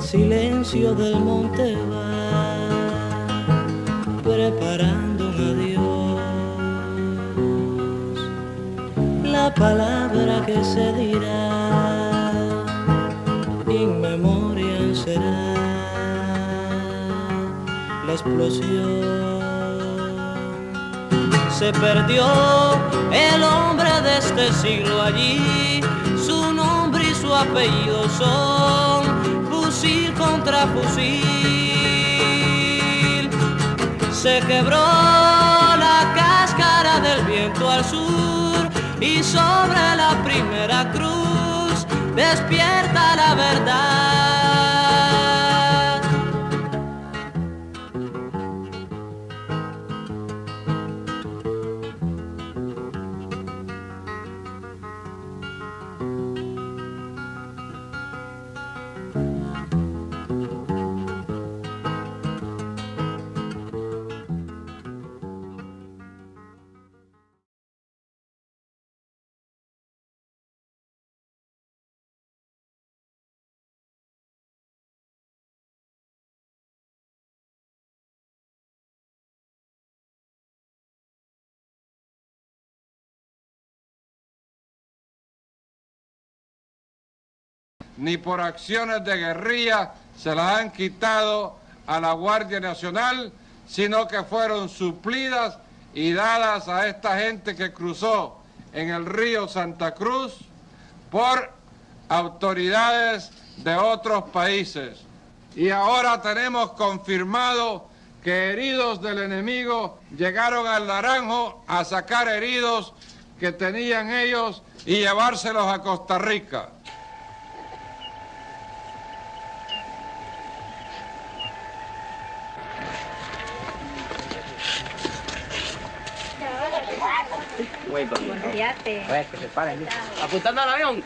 el silencio del monte va preparando un adiós, la palabra que se dirá in memoriam será la explosión. Se perdió el hombre de este siglo allí, su nombre y su apellido son fusil contra fusil. Se quebró la cáscara del viento al sur y sobre la primera cruz despierta la verdad. Ni por acciones de guerrilla se las han quitado a la Guardia Nacional, sino que fueron suplidas y dadas a esta gente que cruzó en el río Santa Cruz por autoridades de otros países. Y ahora tenemos confirmado que heridos del enemigo llegaron al Naranjo a sacar heridos que tenían ellos y llevárselos a Costa Rica. Güey, Fíjate. que se paren. Apuntando al avión.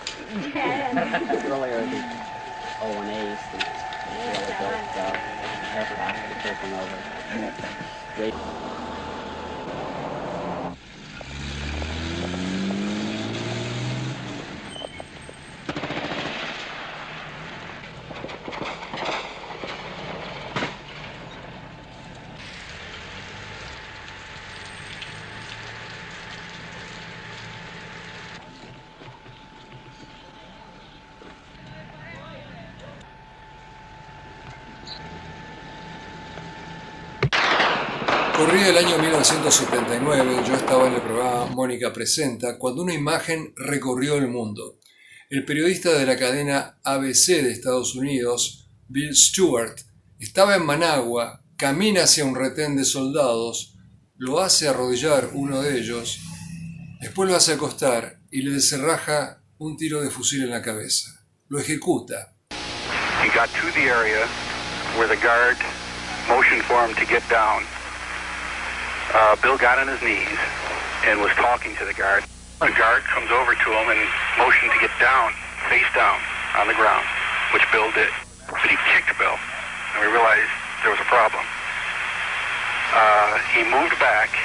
Corría el año 1979, yo estaba en el programa Mónica Presenta, cuando una imagen recorrió el mundo. El periodista de la cadena ABC de Estados Unidos, Bill Stewart, estaba en Managua, camina hacia un retén de soldados, lo hace arrodillar uno de ellos, después lo hace acostar y le desenraja un tiro de fusil en la cabeza. Lo ejecuta. He got to the area where the guard motioned for him to get down. Bill got on his knees and was talking to the guard. The guard comes over to him and motioned to get down, face down, on the ground, which Bill did. But he kicked Bill, and we realized there was a problem. He moved back,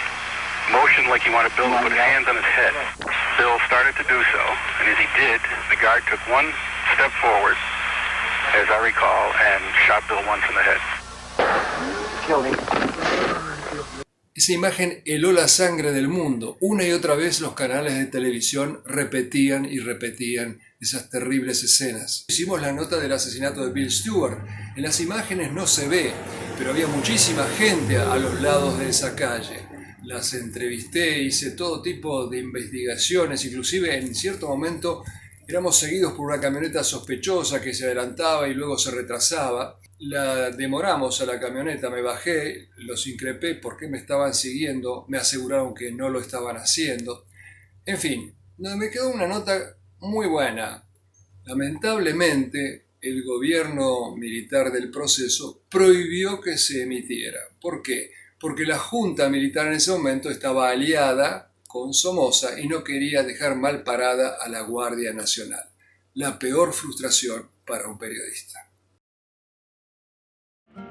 motioned like he wanted Bill to put his hands on his head. Bill started to do so, and as he did, the guard took one step forward, as I recall, and shot Bill once in the head. Killed him. Esa imagen heló la sangre del mundo. Una y otra vez los canales de televisión repetían y repetían esas terribles escenas. Hicimos la nota del asesinato de Bill Stewart. En las imágenes no se ve, pero había muchísima gente a los lados de esa calle. Las entrevisté, hice todo tipo de investigaciones, inclusive en cierto momento éramos seguidos por una camioneta sospechosa que se adelantaba y luego se retrasaba. La demoramos a la camioneta, me bajé, los increpé por qué me estaban siguiendo, me aseguraron que no lo estaban haciendo. En fin, me quedó una nota muy buena. Lamentablemente, el gobierno militar del proceso prohibió que se emitiera. ¿Por qué? Porque la junta militar en ese momento estaba aliada con Somoza y no quería dejar mal parada a la Guardia Nacional. La peor frustración para un periodista.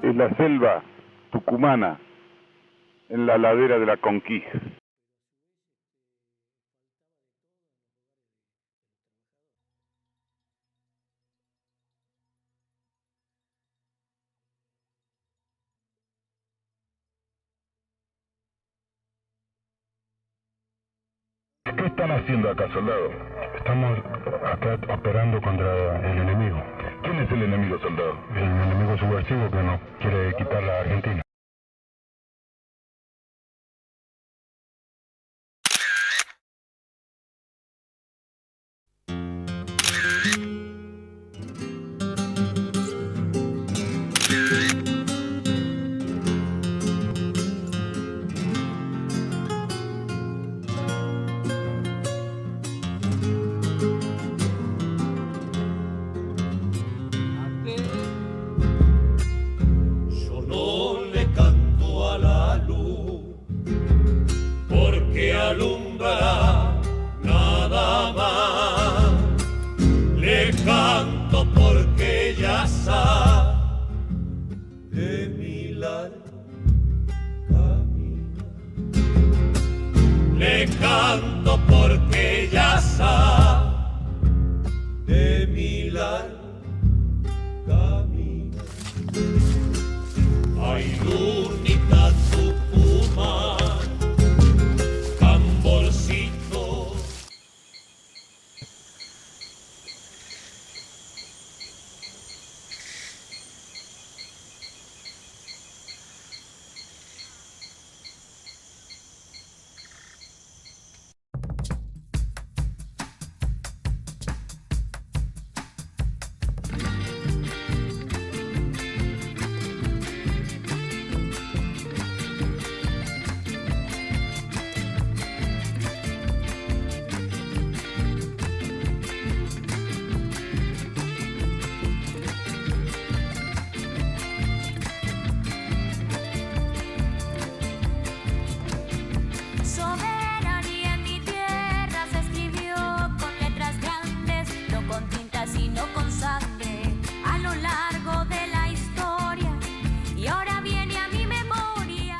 Es la selva tucumana, en la ladera de la Conquista. están haciendo acá, soldado? Estamos acá operando contra el enemigo. ¿Quién es el enemigo, soldado? El enemigo subversivo que nos quiere quitar la Argentina. Yo no le canto a la luz porque alumbra nada más. Le canto porque ella sabe de mi largo camino. Le canto porque ella sabe de mi largo camino. Ay, lunita Tucumán, tamborcito. Soberanía en mi tierra se escribió con letras grandes, no con tinta sino con sangre, a lo largo de la historia, y ahora viene a mi memoria.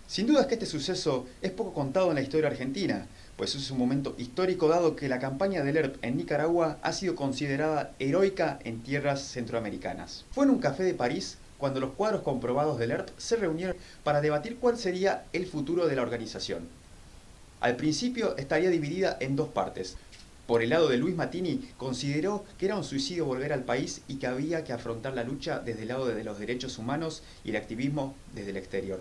Sin duda es que este suceso es poco contado en la historia argentina, pues es un momento histórico dado que la campaña del ERP en Nicaragua ha sido considerada heroica en tierras centroamericanas. Fue en un café de París cuando los cuadros comprobados del ERP se reunieron para debatir cuál sería el futuro de la organización. Al principio estaría dividida en dos partes. Por el lado de Luis Mattini, consideró que era un suicidio volver al país y que había que afrontar la lucha desde el lado de los derechos humanos y el activismo desde el exterior.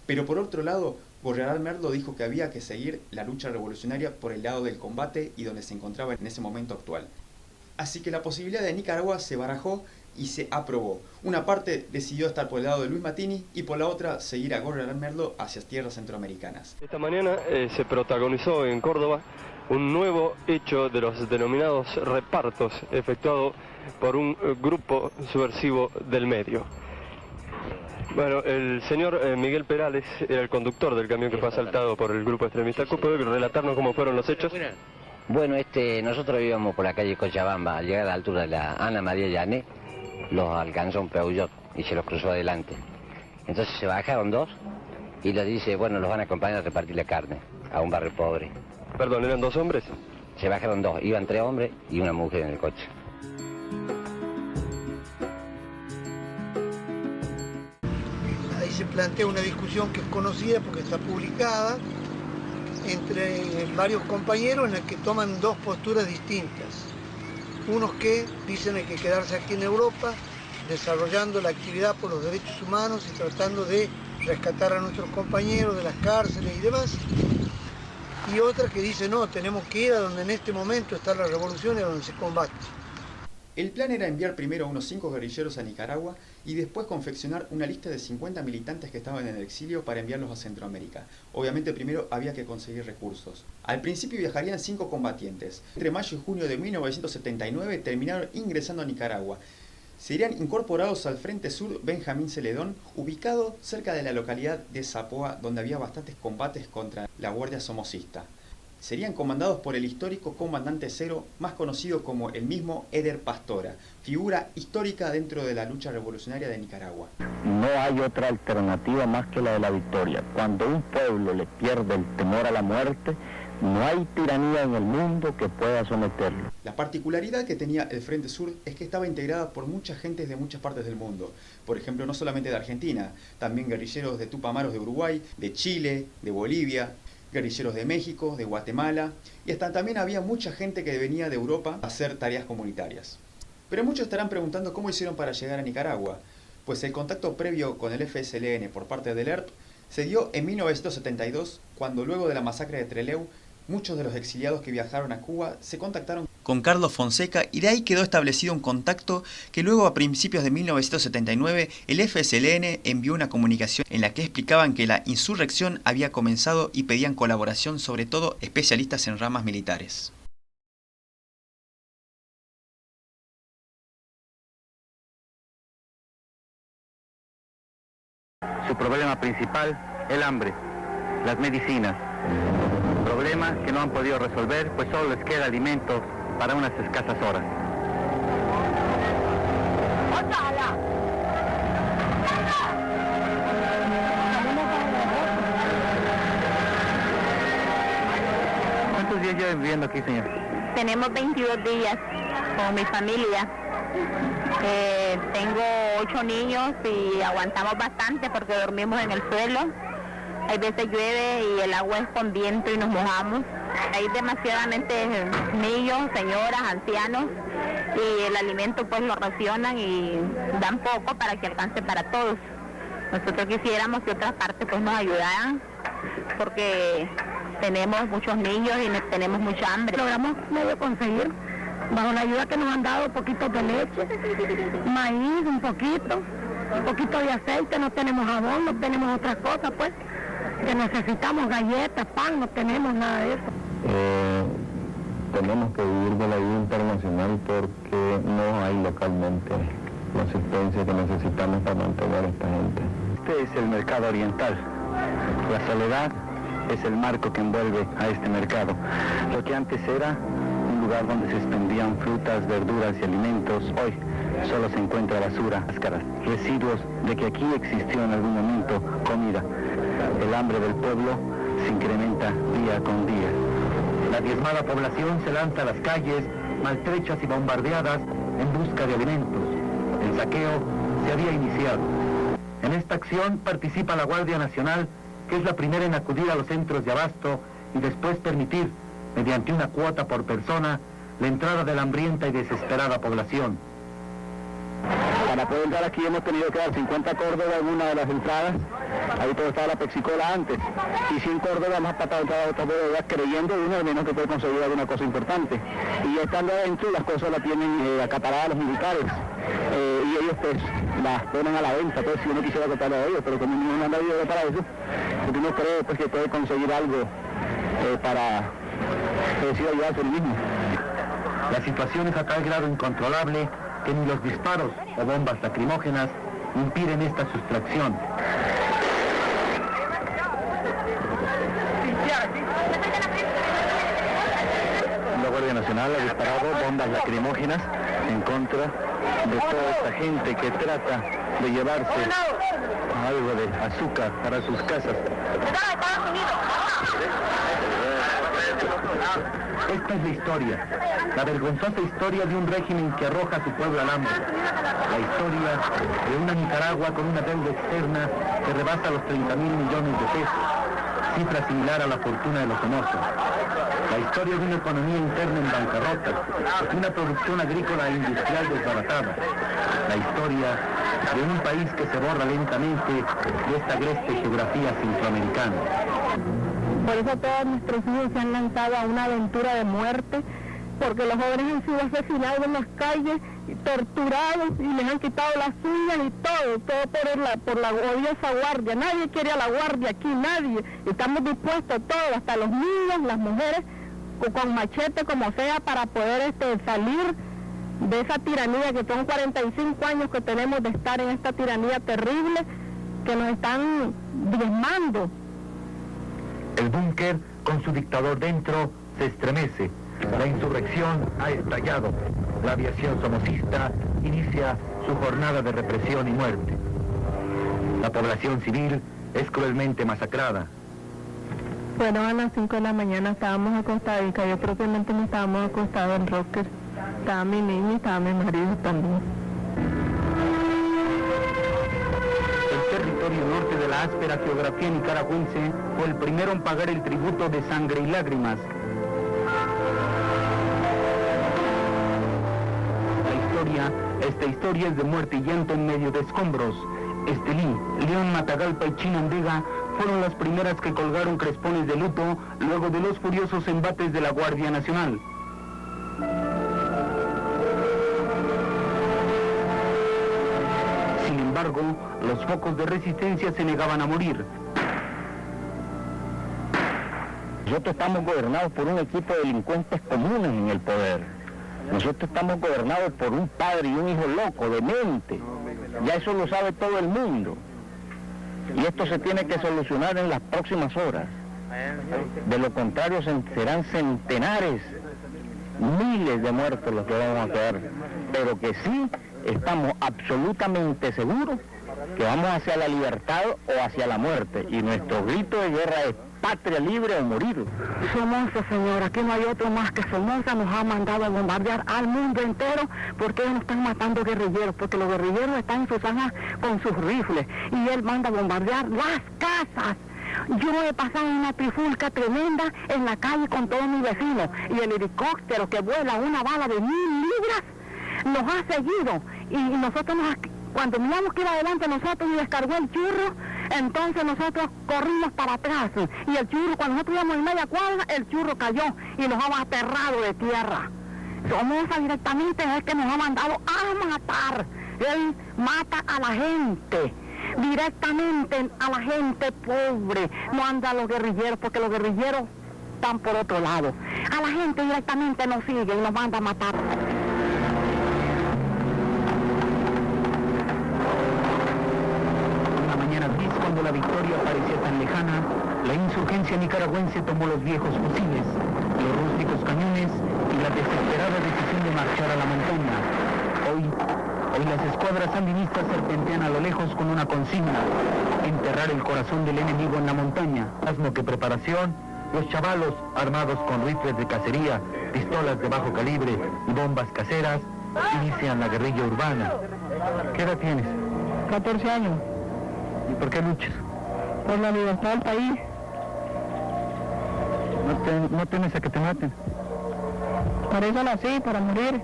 Pero por otro lado, Gorrearán Merlo dijo que había que seguir la lucha revolucionaria por el lado del combate y donde se encontraba en ese momento actual. Así que la posibilidad de Nicaragua se barajó y se aprobó. Una parte decidió estar por el lado de Luis Mattini y por la otra seguir a Gorrearán Merlo hacia tierras centroamericanas. Esta mañana se protagonizó en Córdoba un nuevo hecho de los denominados repartos efectuado por un grupo subversivo del medio. Bueno, el señor Miguel Perales era el conductor del camión que fue asaltado por el grupo extremista. ¿Puede relatarnos cómo fueron los hechos? Bueno, nosotros íbamos por la calle Cochabamba, al llegar a la altura de la Ana María Llané, los alcanzó un Peugeot y se los cruzó adelante. Entonces se bajaron dos y les dice, bueno, los van a acompañar a repartir la carne a un barrio pobre. Perdón, ¿eran dos hombres? Se bajaron dos, iban 3 hombres y una mujer en el coche. Ahí se plantea una discusión que es conocida porque está publicada entre varios compañeros en la que toman dos posturas distintas. Unos que dicen hay que quedarse aquí en Europa, desarrollando la actividad por los derechos humanos y tratando de rescatar a nuestros compañeros de las cárceles y demás. Y otra que dice no, tenemos que ir a donde en este momento está la revolución y a donde se combate. El plan era enviar primero a unos 5 guerrilleros a Nicaragua y después confeccionar una lista de 50 militantes que estaban en el exilio para enviarlos a Centroamérica. Obviamente primero había que conseguir recursos. Al principio viajarían 5 combatientes. Entre mayo y junio de 1979 terminaron ingresando a Nicaragua. Serían incorporados al Frente Sur Benjamín Celedón, ubicado cerca de la localidad de Zapoa, donde había bastantes combates contra la Guardia Somocista. Serían comandados por el histórico comandante Cero, más conocido como el mismo Eder Pastora, figura histórica dentro de la lucha revolucionaria de Nicaragua. No hay otra alternativa más que la de la victoria. Cuando un pueblo le pierde el temor a la muerte, no hay tiranía en el mundo que pueda someterlo. La particularidad que tenía el Frente Sur es que estaba integrada por muchas gentes de muchas partes del mundo. Por ejemplo, no solamente de Argentina, también guerrilleros de Tupamaros de Uruguay, de Chile, de Bolivia, guerrilleros de México, de Guatemala, y hasta también había mucha gente que venía de Europa a hacer tareas comunitarias. Pero muchos estarán preguntando cómo hicieron para llegar a Nicaragua, pues el contacto previo con el FSLN por parte del ERP se dio en 1972, cuando luego de la masacre de Trelew, muchos de los exiliados que viajaron a Cuba se contactaron con Carlos Fonseca y de ahí quedó establecido un contacto que luego a principios de 1979 el FSLN envió una comunicación en la que explicaban que la insurrección había comenzado y pedían colaboración, sobre todo especialistas en ramas militares. Su problema principal, el hambre, las medicinas. Problemas que no han podido resolver, pues solo les queda alimentos para unas escasas horas. ¿Cuántos días llevan viviendo aquí, señor? Tenemos 22 días con mi familia. Tengo 8 niños y aguantamos bastante porque dormimos en el suelo. Hay veces llueve y el agua es con viento y nos mojamos. Hay demasiadamente niños, señoras, ancianos y el alimento pues lo racionan y dan poco para que alcance para todos. Nosotros quisiéramos que otras partes pues nos ayudaran porque tenemos muchos niños y tenemos mucha hambre. Logramos medio conseguir, bajo la ayuda que nos han dado, poquitos de leche, maíz, un poquito de aceite, no tenemos jabón, no tenemos otras cosas pues. Que necesitamos galletas, pan, no tenemos nada de eso. Tenemos que vivir de la ayuda internacional porque no hay localmente la asistencia que necesitamos para mantener a esta gente. Este es el mercado oriental. La soledad es el marco que envuelve a este mercado. Lo que antes era un lugar donde se expendían frutas, verduras y alimentos, hoy solo se encuentra basura, cáscaras, residuos de que aquí existió en algún momento comida. El hambre del pueblo se incrementa día con día. La diezmada población se lanza a las calles, maltrechas y bombardeadas, en busca de alimentos. El saqueo se había iniciado. En esta acción participa la Guardia Nacional, que es la primera en acudir a los centros de abasto y después permitir, mediante una cuota por persona, la entrada de la hambrienta y desesperada población. Para poder entrar aquí hemos tenido que dar 50 córdobas en una de las entradas. Ahí todo estaba la pexicola antes. Y 100 córdobas más para entrar a otras bodegas, creyendo uno al menos que puede conseguir alguna cosa importante. Y ya estando adentro, las cosas las tienen acaparadas los militares. Y ellos pues las ponen a la venta. Entonces si uno quisiera contarlo a ellos, pero como no han dado para eso, porque uno cree pues, que puede conseguir algo para decir ayudar a sí mismo. La situación es a tal grado incontrolable que ni los disparos o bombas lacrimógenas impiden esta sustracción. La Guardia Nacional ha disparado bombas lacrimógenas en contra de toda esta gente que trata de llevarse algo de azúcar para sus casas. Esta es la historia, la vergonzosa historia de un régimen que arroja a su pueblo al hambre. La historia de una Nicaragua con una deuda externa que rebasa los 30.000 millones de pesos, cifra similar a la fortuna de los Somoza. La historia de una economía interna en bancarrota, de una producción agrícola e industrial desbaratada. La historia de un país que se borra lentamente de esta agreste geografía centroamericana. Por eso todos nuestros hijos se han lanzado a una aventura de muerte, porque los jóvenes han sido asesinados en las calles, y torturados, y les han quitado las uñas y todo por la odiosa guardia. Nadie quiere a la guardia aquí, nadie. Estamos dispuestos todos, hasta los niños, las mujeres, con machete como sea, para poder salir de esa tiranía, que son 45 años que tenemos de estar en esta tiranía terrible, que nos están diezmando. El búnker, con su dictador dentro, se estremece. La insurrección ha estallado. La aviación somocista inicia su jornada de represión y muerte. La población civil es cruelmente masacrada. Bueno, a las 5 de la mañana estábamos acostados, y yo propiamente no estábamos acostados en Rocker. Estaba mi niño y estaba mi marido también. El territorio territorio norte de la áspera geografía nicaragüense, fue el primero en pagar el tributo de sangre y lágrimas. Esta historia es de muerte y llanto en medio de escombros. Estelí, León Matagalpa y Chinandega fueron las primeras que colgaron crespones de luto luego de los furiosos embates de la Guardia Nacional. Sin embargo, los focos de resistencia se negaban a morir. Nosotros estamos gobernados por un equipo de delincuentes comunes en el poder. Nosotros estamos gobernados por un padre y un hijo loco, demente. Ya eso lo sabe todo el mundo. Y esto se tiene que solucionar en las próximas horas. De lo contrario serán centenares, miles de muertos los que vamos a quedar. Pero que sí estamos absolutamente seguros que vamos hacia la libertad o hacia la muerte. Y nuestro grito de guerra es patria libre o morir. Somoza, señora, aquí no hay otro más que Somoza. Nos ha mandado a bombardear al mundo entero porque ellos están matando guerrilleros, porque los guerrilleros están en sus armas con sus rifles y él manda a bombardear las casas. Yo he pasado una trifulca tremenda en la calle con todos mis vecinos y el helicóptero que vuela una bala de 1000 libras nos ha seguido y nosotros cuando miramos que iba adelante nosotros y descargó el churro, entonces nosotros corrimos para atrás y el churro, cuando nosotros íbamos en media cuadra, el churro cayó y nos ha aterrado de tierra. Somoza directamente es el que nos ha mandado a matar. Él mata a la gente, directamente a la gente pobre, no anda a los guerrilleros porque los guerrilleros están por otro lado. A la gente directamente nos sigue y nos manda a matar. Cuando la victoria parecía tan lejana, la insurgencia nicaragüense tomó los viejos fusiles, los rústicos cañones y la desesperada decisión de marchar a la montaña. Hoy las escuadras sandinistas serpentean a lo lejos con una consigna: enterrar el corazón del enemigo en la montaña. Asno que preparación, los chavalos armados con rifles de cacería, pistolas de bajo calibre y bombas caseras inician la guerrilla urbana. ¿Qué edad tienes? 14 años. ¿Y por qué luchas? Por la libertad del país. ¿No temes a que te maten? Para eso nací, para morir.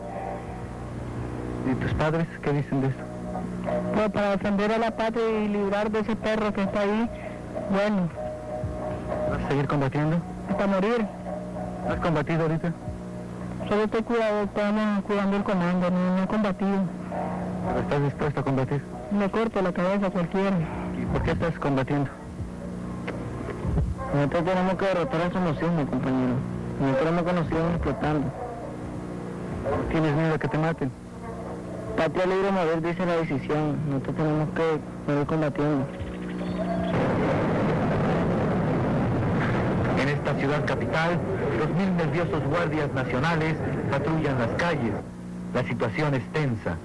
¿Y tus padres qué dicen de esto? Pues para defender a la patria y librar de ese perro que está ahí, bueno. ¿Vas a seguir combatiendo? Hasta morir. ¿Has combatido ahorita? Solo estoy cuidando el comando, no he combatido. ¿Pero estás dispuesto a combatir? Me corto la cabeza a cualquiera. ¿Y por qué estás combatiendo? Nosotros tenemos que derrotar al somocismo, compañero. Nosotros hemos conocido explotando. ¿Tienes miedo a que te maten? Patria libre o morir, dice la decisión. Nosotros tenemos que seguir combatiendo. En esta ciudad capital, 2000 nerviosos guardias nacionales patrullan las calles. La situación es tensa.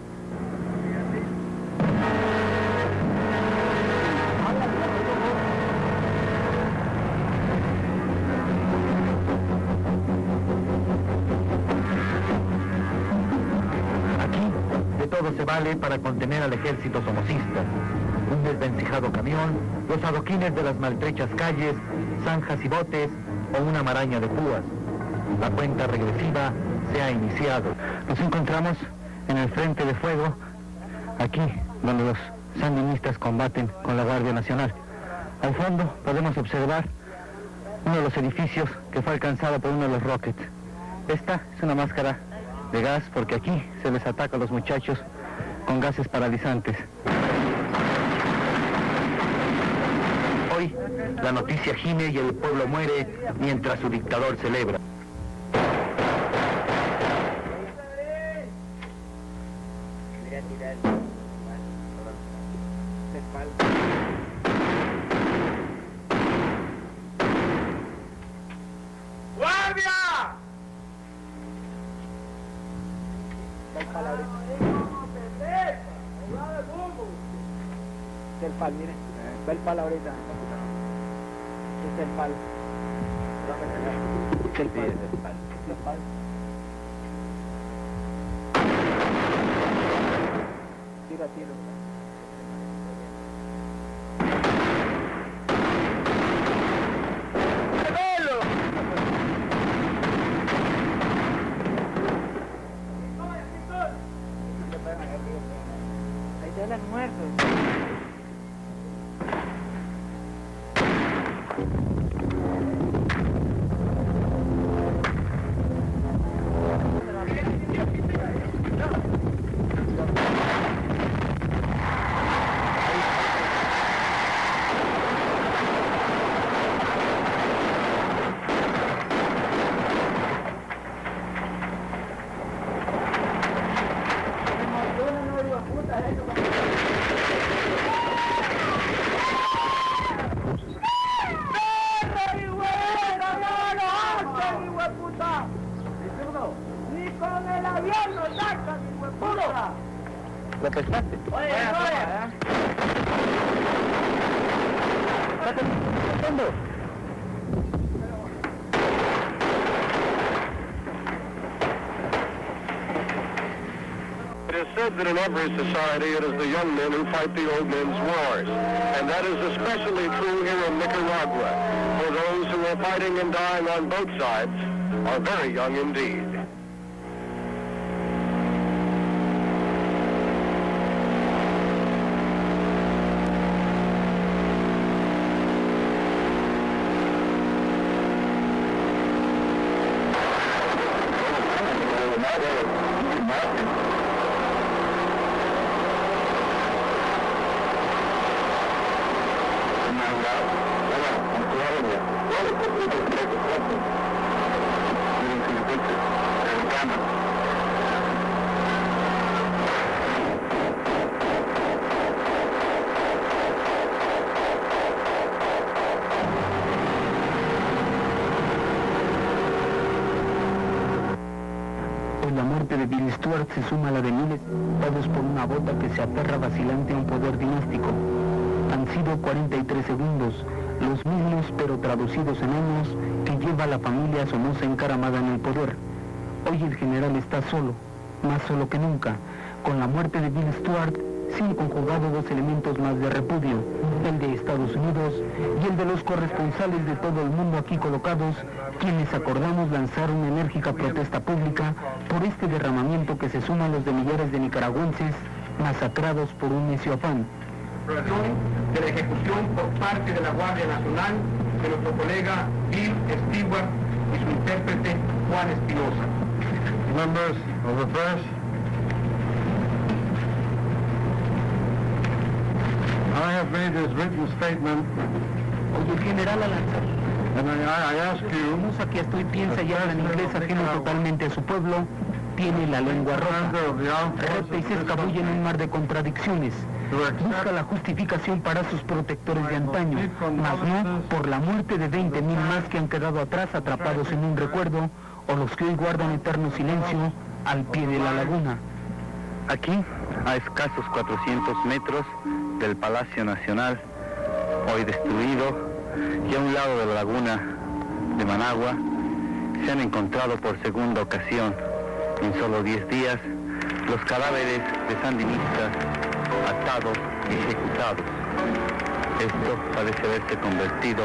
Se vale para contener al ejército somocista. Un desvencijado camión, los adoquines de las maltrechas calles, zanjas y botes o una maraña de púas. La cuenta regresiva se ha iniciado. Nos encontramos en el frente de fuego, aquí donde los sandinistas combaten con la Guardia Nacional. Al fondo podemos observar uno de los edificios que fue alcanzado por uno de los rockets. Esta es una máscara de gas porque aquí se les ataca a los muchachos con gases paralizantes. Hoy la noticia gime y el pueblo muere mientras su dictador celebra. El palo, mire, ve el palo ahorita. Es el palo. Es el palo. Es el palo. Tira, tira. del almuerzo. ¿Lo pescaste? Oye, It is said that in every society it is the young men who fight the old men's wars. And that is especially true here in Nicaragua, for those who are fighting and dying on both sides are very young indeed. La muerte de Bill Stuart se suma a la de miles, todos por una bota que se aferra vacilante a un poder dinástico. Han sido 43 segundos, los mismos pero traducidos en años, que lleva la familia Somoza encaramada en el poder. Hoy el general está solo, más solo que nunca. Con la muerte de Bill Stuart, se han conjugado dos elementos más de repudio, el de Estados Unidos y el de los corresponsales de todo el mundo aquí colocados, quienes acordamos lanzar una enérgica protesta pública por este derramamiento que se suma a los de millares de nicaragüenses masacrados por un necio afán. De la ejecución por parte de la Guardia Nacional de nuestro colega Bill Stewart y su intérprete Juan Espinosa. Members of the press, I have made this written statement. Oye, el general Alanza. And I ask you, Somoza, que hasta hoy piensa ya en inglés ajeno totalmente a su pueblo, tiene la lengua rota, rota y se escabulle en un mar de contradicciones. Busca la justificación para sus protectores de antaño, mas no por la muerte de 20.000 más que han quedado atrás atrapados en un recuerdo, o los que hoy guardan eterno silencio al pie de la laguna. Aquí, a escasos 400 metros del Palacio Nacional, hoy destruido, y a un lado de la laguna de Managua, se han encontrado por segunda ocasión, en solo 10 días, los cadáveres de sandinistas atados y ejecutados. Esto parece haberse convertido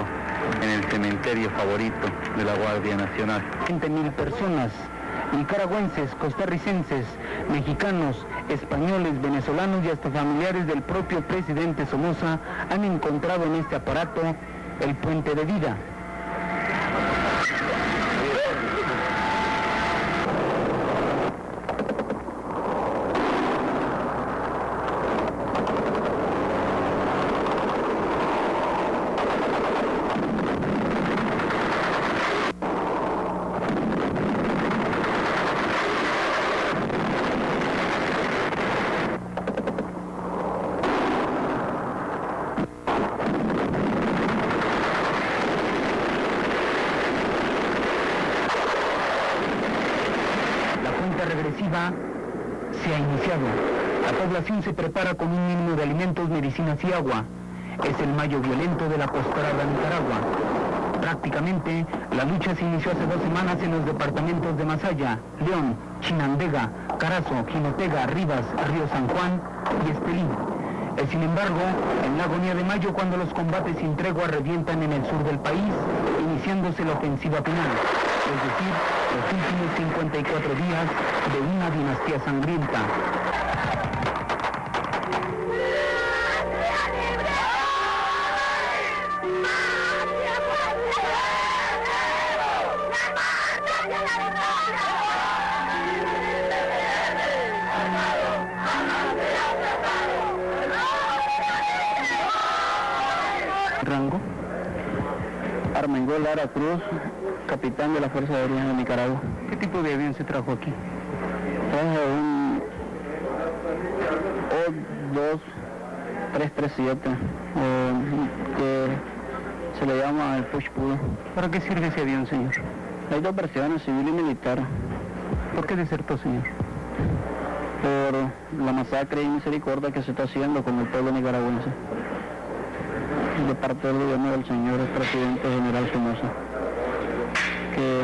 en el cementerio favorito de la Guardia Nacional. 20.000 personas, nicaragüenses, costarricenses, mexicanos, españoles, venezolanos y hasta familiares del propio presidente Somoza han encontrado en este aparato el puente de vida. Regresiva se ha iniciado. La población se prepara con un mínimo de alimentos, medicinas y agua. Es el mayo violento de la postrada Nicaragua. Prácticamente, la lucha se inició hace 2 semanas en los departamentos de Masaya, León, Chinandega, Carazo, Jinotega, Rivas, Río San Juan y Estelí. Sin embargo, en la agonía de mayo, cuando los combates sin tregua revientan en el sur del país, iniciándose la ofensiva final, es decir, los últimos 54 días de una dinastía sangrienta. Armengol Lara Cruz, capitán de la Fuerza Aérea de Nicaragua. ¿Qué tipo de avión se trajo aquí? Traje un O-2-337, que se le llama el Push Pudo. ¿Para qué sirve ese avión, señor? Hay dos versiones, civil y militar. ¿Por qué desertó, señor? Por la masacre y misericordia que se está haciendo con el pueblo nicaragüense, de parte del gobierno del señor presidente general Somoza, que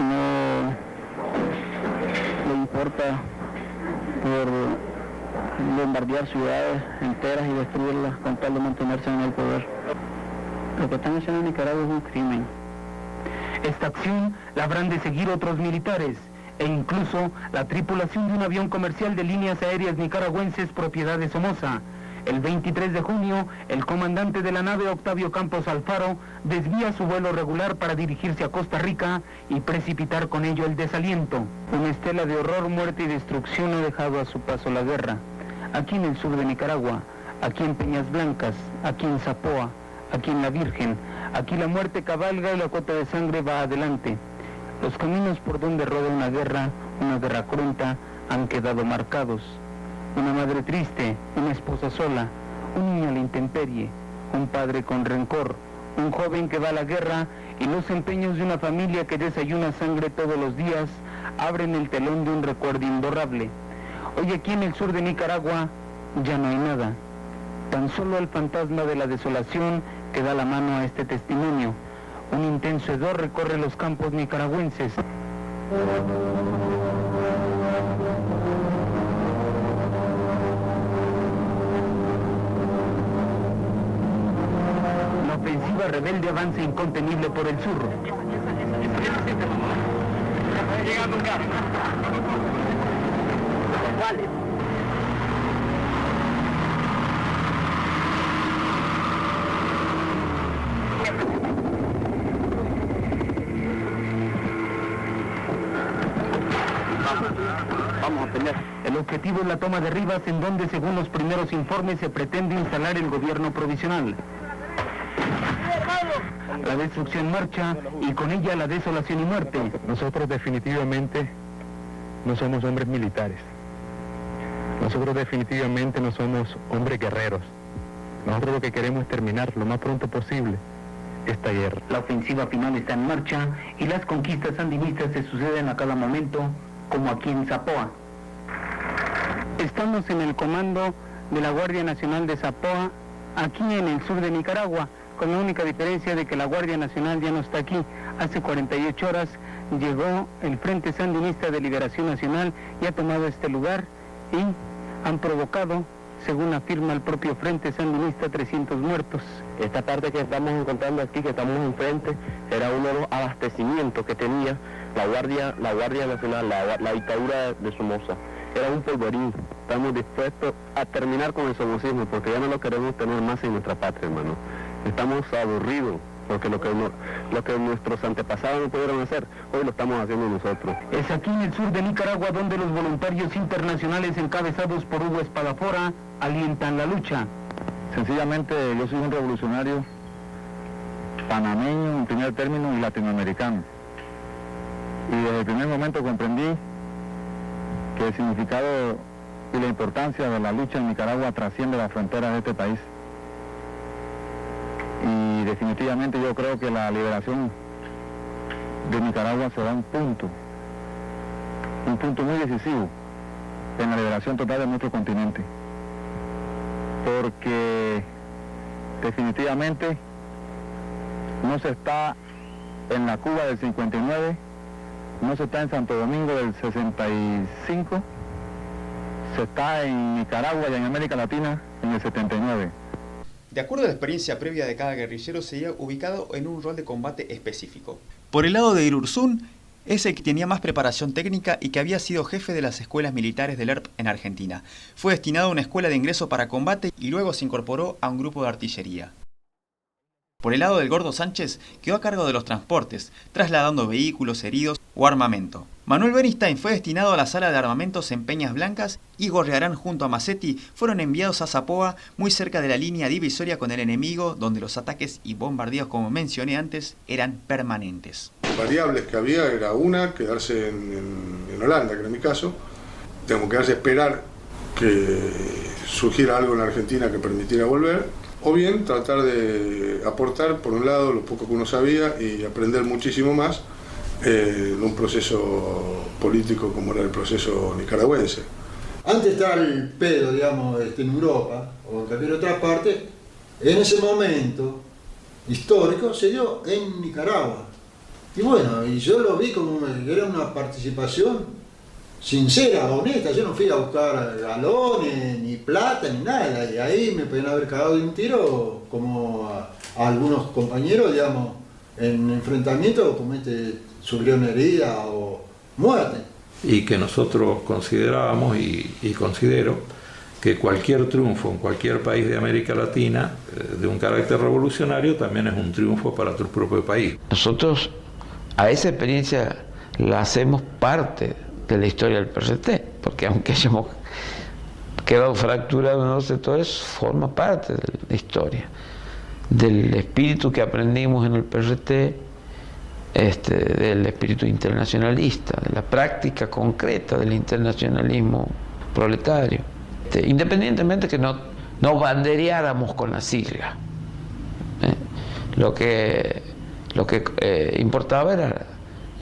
no le importa por bombardear ciudades enteras y destruirlas con tal de mantenerse en el poder. Lo que están haciendo en Nicaragua es un crimen. Esta acción la habrán de seguir otros militares e incluso la tripulación de un avión comercial de líneas aéreas nicaragüenses propiedad de Somoza. El 23 de junio, el comandante de la nave Octavio Campos Alfaro desvía su vuelo regular para dirigirse a Costa Rica y precipitar con ello el desaliento. Una estela de horror, muerte y destrucción ha dejado a su paso la guerra. Aquí en el sur de Nicaragua, aquí en Peñas Blancas, aquí en Zapoa, aquí en La Virgen, aquí la muerte cabalga y la cota de sangre va adelante. Los caminos por donde roda una guerra cruenta, han quedado marcados. Una madre triste, una esposa sola, un niño a la intemperie, un padre con rencor, un joven que va a la guerra y los empeños de una familia que desayuna sangre todos los días abren el telón de un recuerdo imborrable. Hoy aquí en el sur de Nicaragua ya no hay nada, tan solo el fantasma de la desolación que da la mano a este testimonio. Un intenso hedor recorre los campos nicaragüenses. La ofensiva rebelde avanza incontenible por el sur. Llegando un carro. ¿Cuáles? Vamos a pelear. El objetivo es la toma de Rivas, en donde, según los primeros informes, se pretende instalar el gobierno provisional. La destrucción marcha y con ella la desolación y muerte. Nosotros definitivamente no somos hombres militares. Nosotros definitivamente no somos hombres guerreros. Nosotros lo que queremos es terminar lo más pronto posible esta guerra. La ofensiva final está en marcha y las conquistas sandinistas se suceden a cada momento, como aquí en Zapoa. Estamos en el comando de la Guardia Nacional de Zapoa, aquí en el sur de Nicaragua, con la única diferencia de que la Guardia Nacional ya no está aquí. Hace 48 horas llegó el Frente Sandinista de Liberación Nacional y ha tomado este lugar y han provocado, según afirma el propio Frente Sandinista, 300 muertos. Esta parte que estamos encontrando aquí, que estamos enfrente, era uno de los abastecimientos que tenía la Guardia Nacional, la dictadura de Somoza. Era un polvorín. Estamos dispuestos a terminar con el somocismo, porque ya no lo queremos tener más en nuestra patria, hermano. Estamos aburridos, porque lo que nuestros antepasados no pudieron hacer, hoy lo estamos haciendo nosotros. Es aquí en el sur de Nicaragua donde los voluntarios internacionales encabezados por Hugo Espadafora alientan la lucha. Sencillamente yo soy un revolucionario panameño en primer término y latinoamericano. Y desde el primer momento comprendí que el significado y la importancia de la lucha en Nicaragua trasciende las fronteras de este país. Y definitivamente yo creo que la liberación de Nicaragua será un punto muy decisivo en la liberación total de nuestro continente. Porque definitivamente no se está en la Cuba del 59, no se está en Santo Domingo del 65, se está en Nicaragua y en América Latina en el 79. De acuerdo a la experiencia previa de cada guerrillero, sería ubicado en un rol de combate específico. Por el lado de Irurzun, es el que tenía más preparación técnica y que había sido jefe de las escuelas militares del ERP en Argentina. Fue destinado a una escuela de ingreso para combate y luego se incorporó a un grupo de artillería. Por el lado del Gordo Sánchez, quedó a cargo de los transportes, trasladando vehículos heridos o armamento. Manuel Bernstein fue destinado a la sala de armamentos en Peñas Blancas y Gorrearán junto a Massetti fueron enviados a Zapoa, muy cerca de la línea divisoria con el enemigo, donde los ataques y bombardeos, como mencioné antes, eran permanentes. Variables que había era una, quedarse en Holanda, que era mi caso, quedarse a esperar que surgiera algo en la Argentina que permitiera volver, o bien tratar de aportar, por un lado, lo poco que uno sabía y aprender muchísimo más en un proceso político como era el proceso nicaragüense. Antes estaba el pedo, digamos, en Europa o en cualquier otra parte, en ese momento histórico se dio en Nicaragua. Y bueno, y yo lo vi como que era una participación sincera, honesta. Yo no fui a buscar galones, ni plata, ni nada, y ahí me podían haber cagado de un tiro como a algunos compañeros, digamos, en enfrentamiento, como sufrieron herida o muerte. Y que nosotros considerábamos y considero que cualquier triunfo en cualquier país de América Latina de un carácter revolucionario también es un triunfo para tu propio país. Nosotros a esa experiencia la hacemos parte de la historia del PRT, porque aunque hayamos quedado fracturados, no sé, todo eso forma parte de la historia, del espíritu que aprendimos en el PRT, del espíritu internacionalista, de la práctica concreta del internacionalismo proletario, independientemente que no bandereáramos con la sigla. Lo que importaba era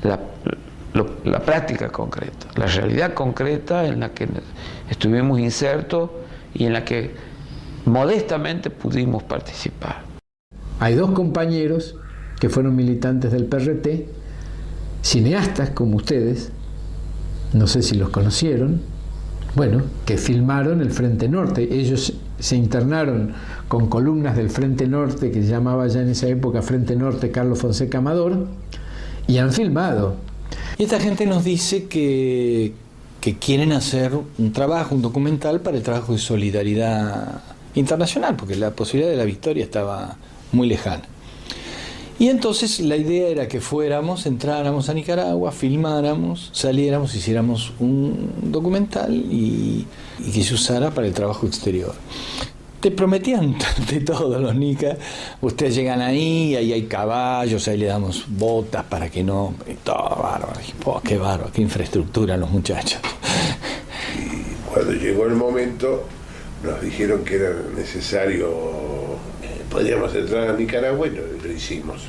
la práctica concreta, la realidad concreta en la que estuvimos insertos y en la que modestamente pudimos participar. Hay dos compañeros que fueron militantes del PRT, cineastas como ustedes, no sé si los conocieron, bueno, que filmaron el Frente Norte. Ellos se internaron con columnas del Frente Norte, que se llamaba ya en esa época Frente Norte Carlos Fonseca Amador, y han filmado. Y esta gente nos dice que quieren hacer un trabajo, un documental para el trabajo de solidaridad internacional, porque la posibilidad de la victoria estaba muy lejana. Y entonces la idea era que fuéramos, entráramos a Nicaragua, filmáramos, saliéramos, hiciéramos un documental y que se usara para el trabajo exterior. Te prometían de todo los nicas. Ustedes llegan ahí hay caballos, ahí le damos botas para que no... Todo bárbaro. Oh, qué bárbaro, qué infraestructura los muchachos. Y cuando llegó el momento, nos dijeron que era necesario... podíamos entrar a Nicaragua y lo hicimos.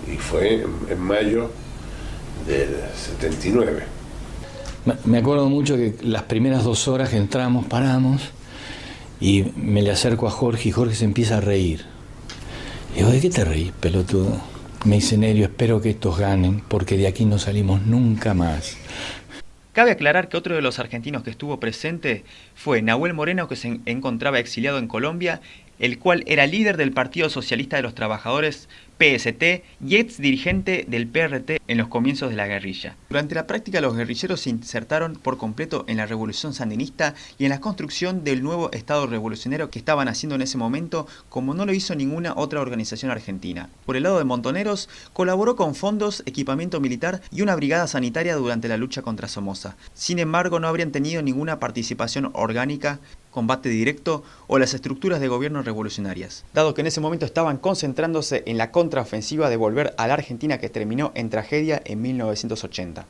Y fue en mayo del 79. Me acuerdo mucho que las primeras 2 horas que entramos, paramos, y me le acerco a Jorge y Jorge se empieza a reír. Y digo, ¿de qué te reís, pelotudo? Me dice, Nerio, espero que estos ganen, porque de aquí no salimos nunca más. Cabe aclarar que otro de los argentinos que estuvo presente fue Nahuel Moreno, que se encontraba exiliado en Colombia, el cual era líder del Partido Socialista de los Trabajadores, PST, y ex dirigente del PRT en los comienzos de la guerrilla. Durante la práctica, los guerrilleros se insertaron por completo en la revolución sandinista y en la construcción del nuevo Estado revolucionario que estaban haciendo en ese momento, como no lo hizo ninguna otra organización argentina. Por el lado de Montoneros, colaboró con fondos, equipamiento militar y una brigada sanitaria durante la lucha contra Somoza. Sin embargo, no habrían tenido ninguna participación orgánica, combate directo o las estructuras de gobierno revolucionarias, dado que en ese momento estaban concentrándose en la contraofensiva de volver a la Argentina que terminó en tragedia en 1980.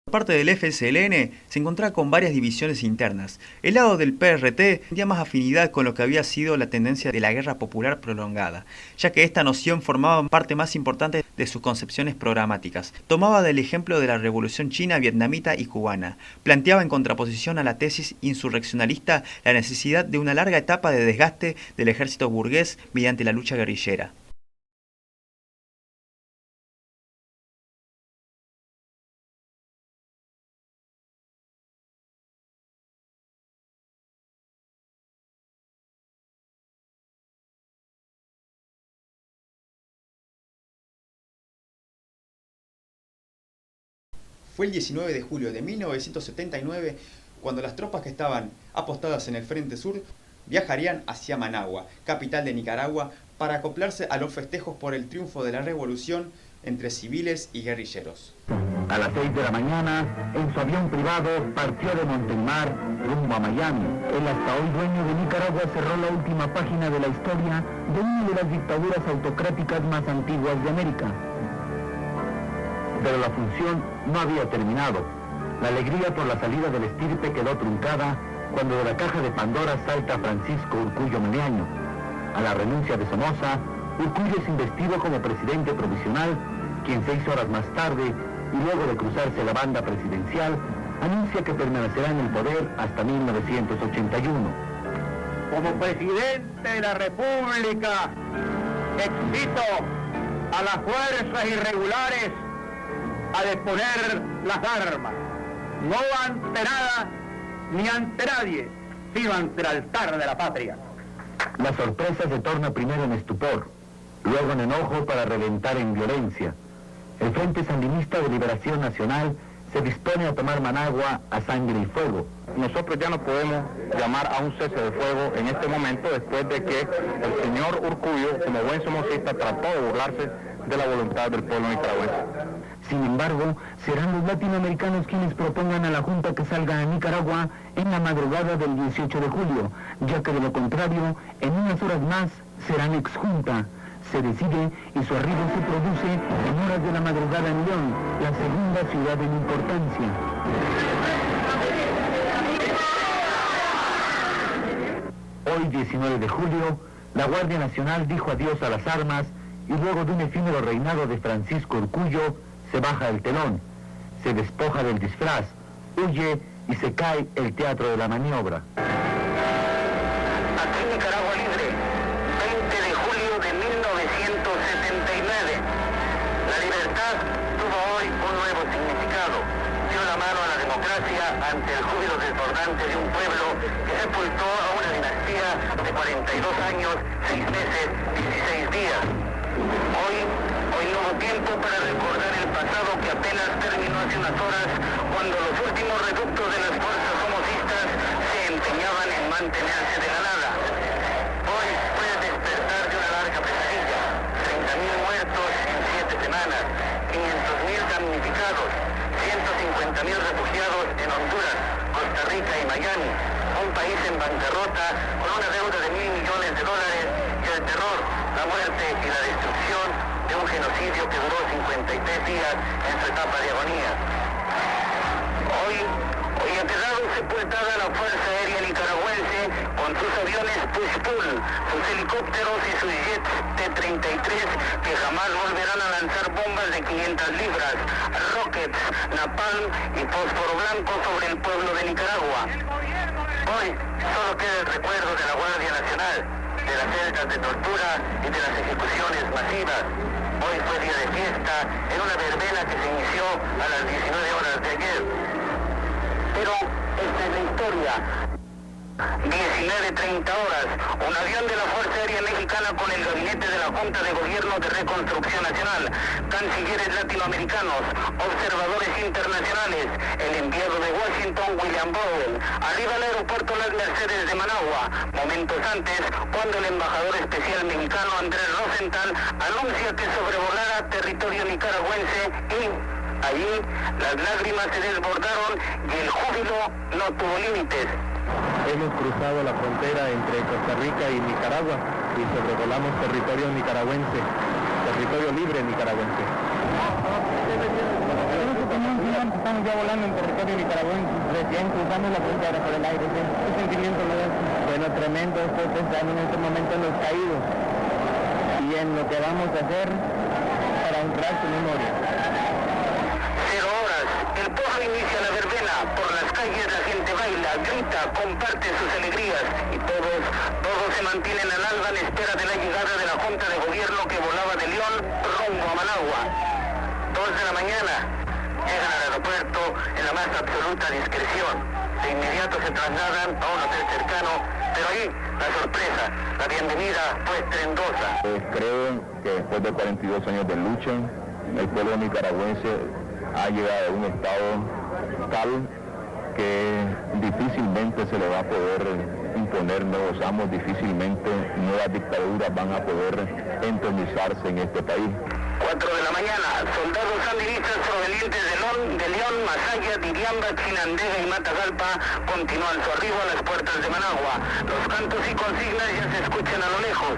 Por parte del FSLN se encontraba con varias divisiones internas. El lado del PRT tenía más afinidad con lo que había sido la tendencia de la guerra popular prolongada, ya que esta noción formaba parte más importante de sus concepciones programáticas. Tomaba del ejemplo de la revolución china, vietnamita y cubana. Planteaba en contraposición a la tesis insurreccionalista la necesidad de una larga etapa de desgaste del ejército burgués mediante la lucha guerrillera. Fue el 19 de julio de 1979 cuando las tropas que estaban apostadas en el Frente Sur viajarían hacia Managua, capital de Nicaragua, para acoplarse a los festejos por el triunfo de la revolución entre civiles y guerrilleros. A las 6 de la mañana, en su avión privado, partió de Montemar rumbo a Miami. El hasta hoy dueño de Nicaragua cerró la última página de la historia de una de las dictaduras autocráticas más antiguas de América. Pero la función no había terminado. La alegría por la salida del estirpe quedó truncada cuando de la caja de Pandora salta Francisco Urcullo Meleaño. A la renuncia de Somoza, Urcullo es investido como presidente provisional, quien 6 horas más tarde, y luego de cruzarse la banda presidencial, anuncia que permanecerá en el poder hasta 1981. Como presidente de la República, excito a las fuerzas irregulares a disponer las armas, no ante nada ni ante nadie, sino ante el altar de la patria. La sorpresa se torna primero en estupor, luego en enojo para reventar en violencia. El Frente Sandinista de Liberación Nacional se dispone a tomar Managua a sangre y fuego. Nosotros ya no podemos llamar a un cese de fuego en este momento después de que el señor Urcullo, como buen somocista, trató de burlarse de la voluntad del pueblo nicaragüense. Sin embargo, serán los latinoamericanos quienes propongan a la Junta que salga a Nicaragua en la madrugada del 18 de julio, ya que de lo contrario, en unas horas más serán exjunta. Se decide y su arribo se produce en horas de la madrugada en León, la segunda ciudad en importancia. Hoy, 19 de julio, la Guardia Nacional dijo adiós a las armas y luego de un efímero reinado de Francisco Urcullo, se baja el telón, se despoja del disfraz, huye y se cae el teatro de la maniobra. Aquí Nicaragua Libre, 20 de julio de 1979. La libertad tuvo hoy un nuevo significado. Dio la mano a la democracia ante el júbilo desbordante de un pueblo que sepultó a una dinastía de 42 años, 6 meses, 16 días. Hoy no hubo tiempo para recordar el pasado que apenas terminó hace unas horas, cuando los últimos reductos de las fuerzas somocistas se empeñaban en mantenerse de la nada. Hoy fue el despertar de una larga pesadilla. 30.000 muertos en 7 semanas, 500.000 damnificados, 150.000 refugiados en Honduras, Costa Rica y Miami, un país en bancarrota con una deuda de $1.000 millones y el terror, la muerte y la destrucción de un genocidio que duró 53 días en su etapa de agonía. Hoy ha quedado sepultada la Fuerza Aérea Nicaragüense con sus aviones Push-Pull, sus helicópteros y sus jets T-33 que jamás volverán a lanzar bombas de 500 libras, rockets, napalm y fósforo blanco sobre el pueblo de Nicaragua. Hoy solo queda el recuerdo de la Guardia Nacional, de las celdas de tortura y de las ejecuciones masivas. Hoy fue día de fiesta en una verbena que se inició a las 19 horas de ayer. Pero esta es la historia. 19:30 horas, un avión de la Fuerza Aérea Mexicana con el gabinete de la Junta de Gobierno de Reconstrucción Nacional, cancilleres latinoamericanos, observadores internacionales, el enviado de Washington, William Bowen, arriba al aeropuerto Las Mercedes de Managua, momentos antes, cuando el embajador especial mexicano Andrés Rosenthal anuncia que sobrevolará territorio nicaragüense y allí las lágrimas se desbordaron y el júbilo no tuvo límites. Hemos cruzado la frontera entre Costa Rica y Nicaragua y sobrevolamos territorio nicaragüense, territorio libre nicaragüense. Estamos ya volando en territorio nicaragüense, recién cruzamos la frontera por el aire. ¿Qué sentimiento me da? Bueno, tremendo, estoy pensando en este momento en los caídos y en lo que vamos a hacer para honrar su memoria. 0 horas, el pueblo inicia la verbena, por las calles la gente baila, grita, comparte sus alegrías y todos se mantienen al alba en espera de la llegada de la Junta de Gobierno que volaba de León rumbo a Managua. 2 de la mañana, llegan al aeropuerto en la más absoluta discreción. De inmediato se trasladan a un hotel cercano, pero ahí la sorpresa, la bienvenida fue estrendosa. Creo que después de 42 años de lucha, el pueblo nicaragüense ha llegado a un estado tal que difícilmente se le va a poder imponer nuevos amos, difícilmente nuevas dictaduras van a poder entronizarse en este país. 4 de la mañana, soldados sandinistas provenientes de León, Masaya, Diriamba, Chinandega y Matagalpa continúan su arribo a las puertas de Managua. Los cantos y consignas ya se escuchan a lo lejos.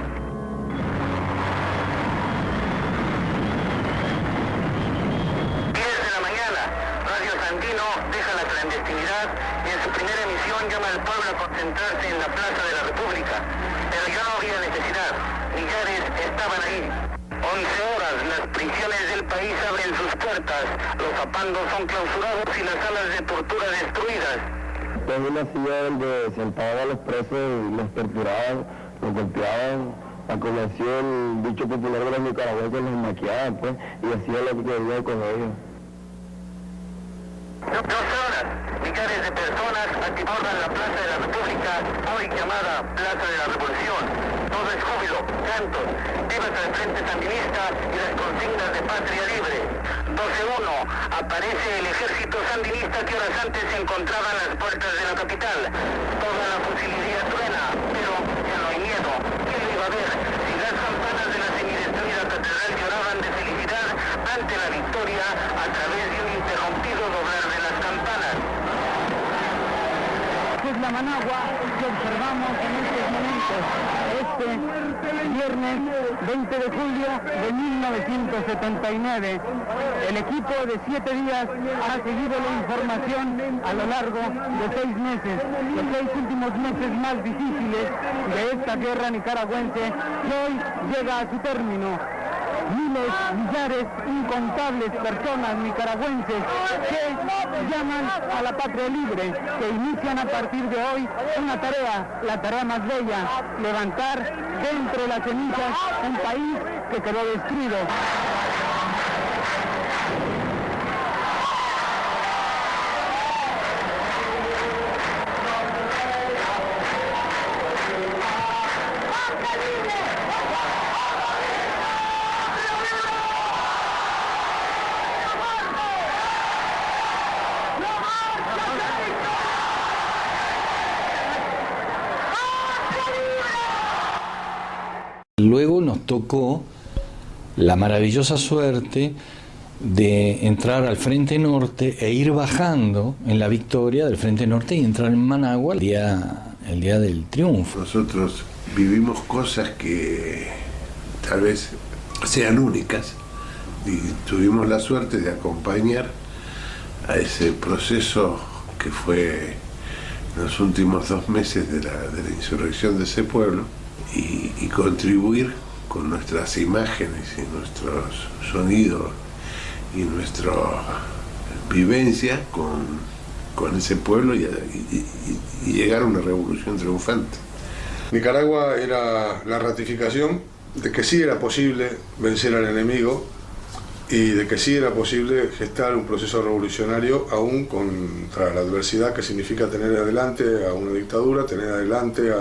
10 de la mañana, Radio Sandino deja la clandestinidad y en su primera emisión llama al pueblo a concentrarse en la Plaza de la República. Pero ya no había necesidad, millares estaban ahí. 11 horas, las prisiones del país abren sus puertas, los zapandos son clausurados y las salas de tortura destruidas. Es una silla donde sentaban a los presos y los torturaban, los golpeaban. La convención, el dicho popular de los nicaragüenses, los maquiaban, pues, y hacían lo que querían con ellos. 2 horas, millares de personas atibordan la Plaza de la República, hoy llamada Plaza de la Revolución. Todo es júbilo, cantos, vivas al Frente Sandinista y las consignas de Patria Libre. 12:01, aparece el ejército sandinista que horas antes se encontraba en las puertas de la capital. Toda la fusilería truena, pero ya no hay miedo. ¿Quién lo iba a ver? Si las campanas de la semidestruida catedral lloraban de felicidad ante la victoria a través de un interrumpido doblar de las campanas. Es la Managua que observamos en estos momentos, este viernes 20 de julio de 1979. El equipo de 7 días ha seguido la información a lo largo de 6 meses, los 6 últimos meses más difíciles de esta guerra nicaragüense que hoy llega a su término. Miles, millares, incontables personas nicaragüenses que llaman a la patria libre, que inician a partir de hoy una tarea, la tarea más bella, levantar de entre las cenizas un país que quedó destruido. Luego nos tocó la maravillosa suerte de entrar al Frente Norte e ir bajando en la victoria del Frente Norte y entrar en Managua el día del triunfo. Nosotros vivimos cosas que tal vez sean únicas y tuvimos la suerte de acompañar a ese proceso que fue los últimos 2 meses de la insurrección de ese pueblo y contribuir con nuestras imágenes y nuestros sonidos y nuestra vivencia con ese pueblo y llegar a una revolución triunfante. Nicaragua era la ratificación de que sí era posible vencer al enemigo y de que sí era posible gestar un proceso revolucionario aún contra la adversidad que significa tener adelante a una dictadura, tener adelante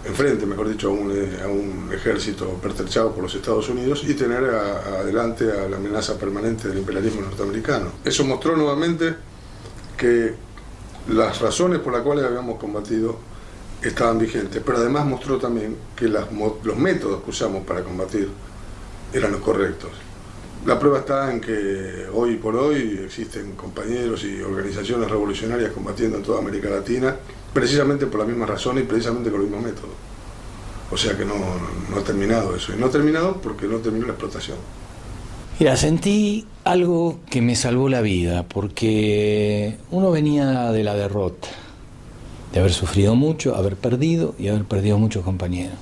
enfrente, mejor dicho, a un ejército pertrechado por los Estados Unidos y tener adelante a la amenaza permanente del imperialismo norteamericano. Eso mostró nuevamente que las razones por las cuales habíamos combatido estaban vigentes, pero además mostró también que los métodos que usamos para combatir eran los correctos. La prueba está en que hoy por hoy existen compañeros y organizaciones revolucionarias combatiendo en toda América Latina precisamente por la misma razón y precisamente con los mismos métodos. O sea que no ha terminado eso. Y no ha terminado porque no terminó la explotación. Mira, sentí algo que me salvó la vida, porque uno venía de la derrota, de haber sufrido mucho, haber perdido y haber perdido muchos compañeros.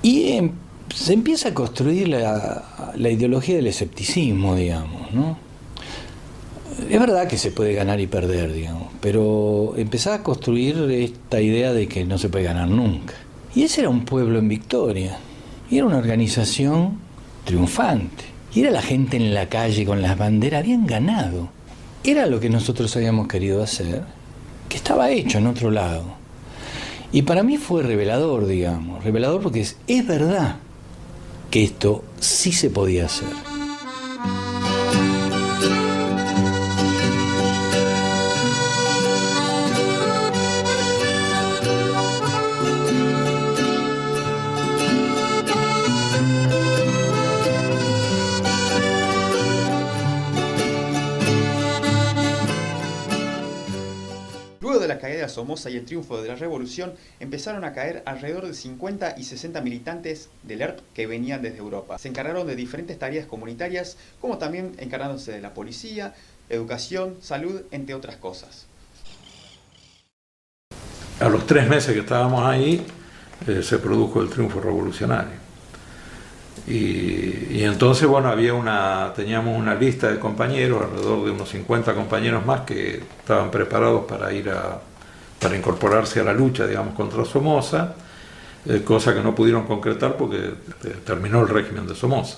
Y se empieza a construir la ideología del escepticismo, digamos, ¿no? Es verdad que se puede ganar y perder, digamos, pero empezaba a construir esta idea de que no se puede ganar nunca. Y ese era un pueblo en victoria, y era una organización triunfante, y era la gente en la calle con las banderas, habían ganado. Era lo que nosotros habíamos querido hacer, que estaba hecho en otro lado. Y para mí fue revelador, digamos, revelador porque es verdad que esto sí se podía hacer. Luego de la caída de Somoza y el triunfo de la revolución, empezaron a caer alrededor de 50 y 60 militantes del ERP que venían desde Europa. Se encargaron de diferentes tareas comunitarias, como también encargándose de la policía, educación, salud, entre otras cosas. A los 3 meses que estábamos ahí, se produjo el triunfo revolucionario. Y entonces, bueno, teníamos una lista de compañeros, alrededor de unos 50 compañeros más que estaban preparados para para incorporarse a la lucha, digamos, contra Somoza, cosa que no pudieron concretar porque terminó el régimen de Somoza.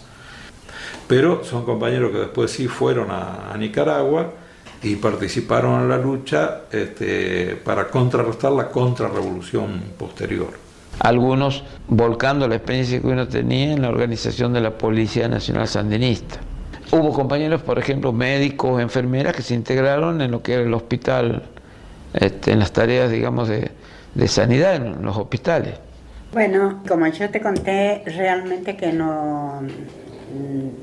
Pero son compañeros que después sí fueron a Nicaragua y participaron en la lucha para contrarrestar la contrarrevolución posterior. Algunos volcando la experiencia que uno tenía en la organización de la Policía Nacional Sandinista. Hubo compañeros, por ejemplo, médicos, enfermeras, que se integraron en lo que era el hospital, en las tareas, digamos, de sanidad en los hospitales. Bueno, como yo te conté, realmente que no,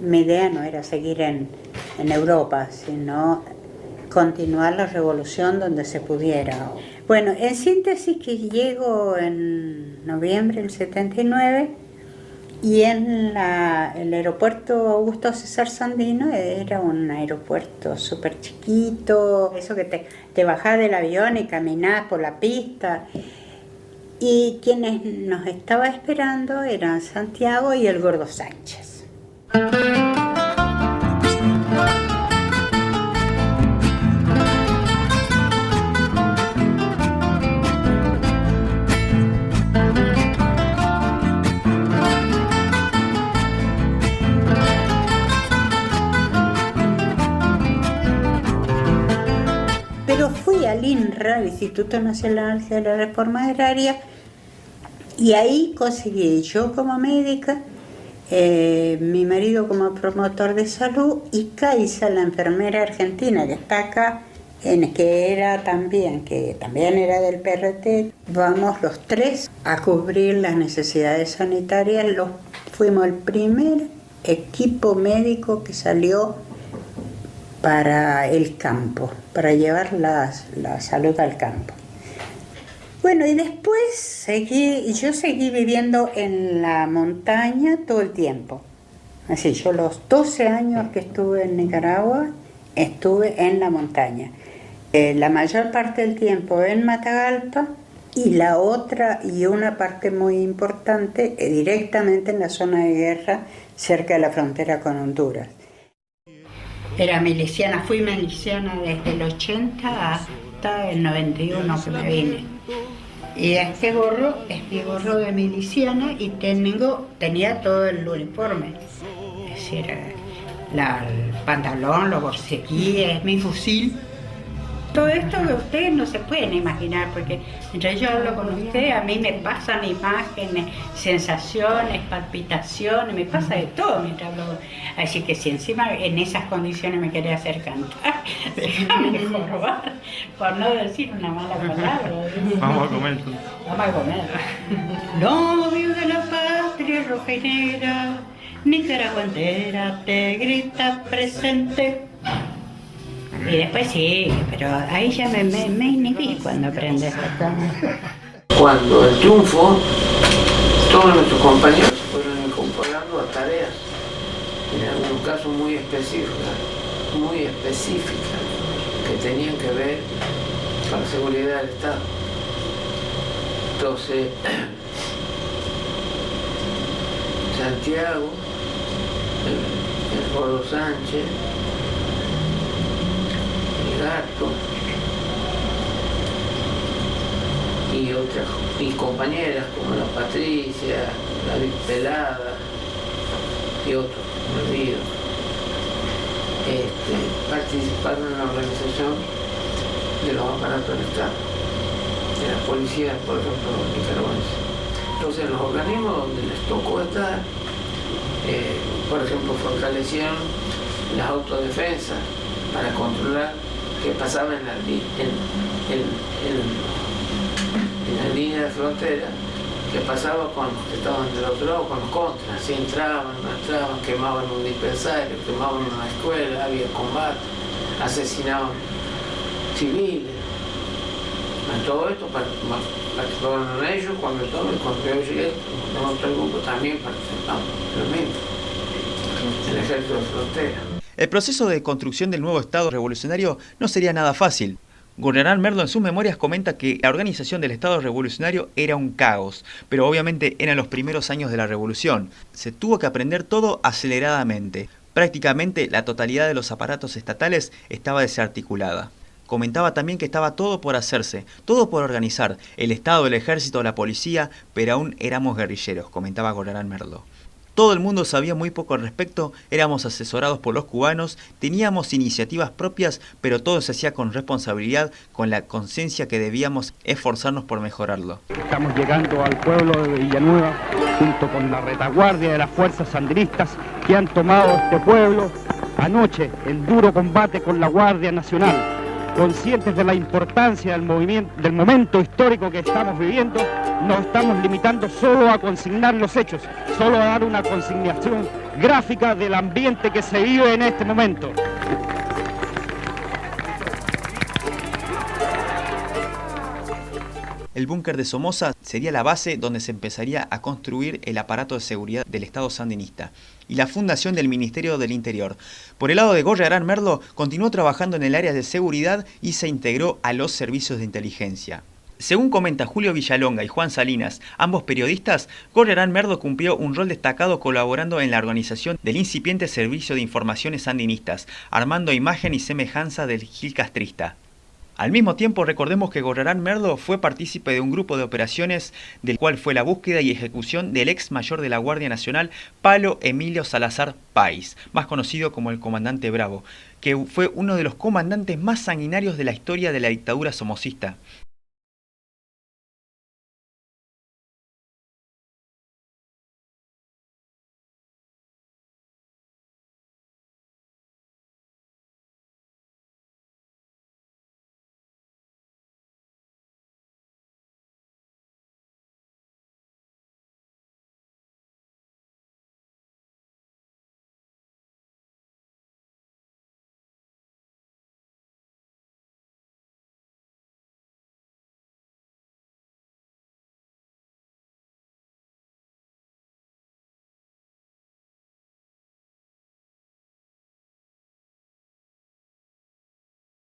mi idea no era seguir en Europa, sino continuar la revolución donde se pudiera. Bueno, en síntesis, que llego en noviembre del 79 y en el aeropuerto Augusto César Sandino era un aeropuerto súper chiquito, eso que te bajás del avión y caminás por la pista. Y quienes nos estaba esperando eran Santiago y el Gordo Sánchez. Al INRA, el Instituto Nacional de la Reforma Agraria, y ahí conseguí yo como médica, mi marido como promotor de salud y Kaisa, la enfermera argentina que está acá, que también era del PRT. Vamos los tres a cubrir las necesidades sanitarias. Fuimos el primer equipo médico que salió para el campo, para llevar la salud al campo. Bueno, y después yo seguí viviendo en la montaña todo el tiempo. Así, yo los 12 años que estuve en Nicaragua, estuve en la montaña. La mayor parte del tiempo en Matagalpa y la otra y una parte muy importante directamente en la zona de guerra cerca de la frontera con Honduras. Era miliciana, fui miliciana desde el 80 hasta el 91 que me vine. Y este gorro es mi gorro de miliciana y tenía todo el uniforme. Es decir, el pantalón, los borseguíes, mi fusil. Todo esto que ustedes no se pueden imaginar, porque mientras yo hablo con ustedes, a mí me pasan imágenes, sensaciones, palpitaciones, me pasa de todo mientras hablo. Así que si encima en esas condiciones me quería hacer cantar, déjame jorobar, por no decir una mala palabra. Vamos a comer. Vamos a comer. Novio de la patria roja y negra, Nicaragua entera te grita presente. Y después sí, pero ahí ya me inhibí cuando aprendes a. Cuando el triunfo, todos nuestros compañeros fueron incorporando a tareas, en algunos casos muy específicas, que tenían que ver con la seguridad del Estado. Entonces, Santiago, el Gordo Sánchez, Gato y compañeras como la Patricia, la Pelada y otros, me olvido, participaron en la organización de los aparatos del Estado, de las policías, por ejemplo, nicaragüenses. Entonces, en los organismos donde les tocó estar, por ejemplo, fortalecieron las autodefensas para controlar qué pasaba en la línea de frontera, qué pasaba con los que estaban del otro lado, con los contras, si entraban, no entraban, quemaban un dispensario, quemaban una escuela, había combate, asesinaban civiles. A todo esto participaron ellos, cuando yo llegué, con otro grupo también participamos, realmente, el ejército de frontera. El proceso de construcción del nuevo Estado revolucionario no sería nada fácil. Gurriarán Merlo en sus memorias comenta que la organización del Estado revolucionario era un caos, pero obviamente eran los primeros años de la revolución. Se tuvo que aprender todo aceleradamente. Prácticamente la totalidad de los aparatos estatales estaba desarticulada. Comentaba también que estaba todo por hacerse, todo por organizar, el Estado, el Ejército, la policía, pero aún éramos guerrilleros, comentaba Gurriarán Merlo. Todo el mundo sabía muy poco al respecto, éramos asesorados por los cubanos, teníamos iniciativas propias, pero todo se hacía con responsabilidad, con la conciencia que debíamos esforzarnos por mejorarlo. Estamos llegando al pueblo de Villanueva, junto con la retaguardia de las fuerzas sandinistas que han tomado este pueblo anoche en duro combate con la Guardia Nacional. Conscientes de la importancia del momento histórico que estamos viviendo, no estamos limitando solo a consignar los hechos, solo a dar una consignación gráfica del ambiente que se vive en este momento. El búnker de Somoza sería la base donde se empezaría a construir el aparato de seguridad del Estado sandinista y la fundación del Ministerio del Interior. Por el lado de Gurriarán Merlo, continuó trabajando en el área de seguridad y se integró a los servicios de inteligencia. Según comenta Julio Villalonga y Juan Salinas, ambos periodistas, Gurriarán Merlo cumplió un rol destacado colaborando en la organización del incipiente Servicio de Informaciones Sandinistas, armando imagen y semejanza del Gil castrista. Al mismo tiempo, recordemos que Gurriarán Merlo fue partícipe de un grupo de operaciones del cual fue la búsqueda y ejecución del ex mayor de la Guardia Nacional, Palo Emilio Salazar Páez, más conocido como el Comandante Bravo, que fue uno de los comandantes más sanguinarios de la historia de la dictadura somocista.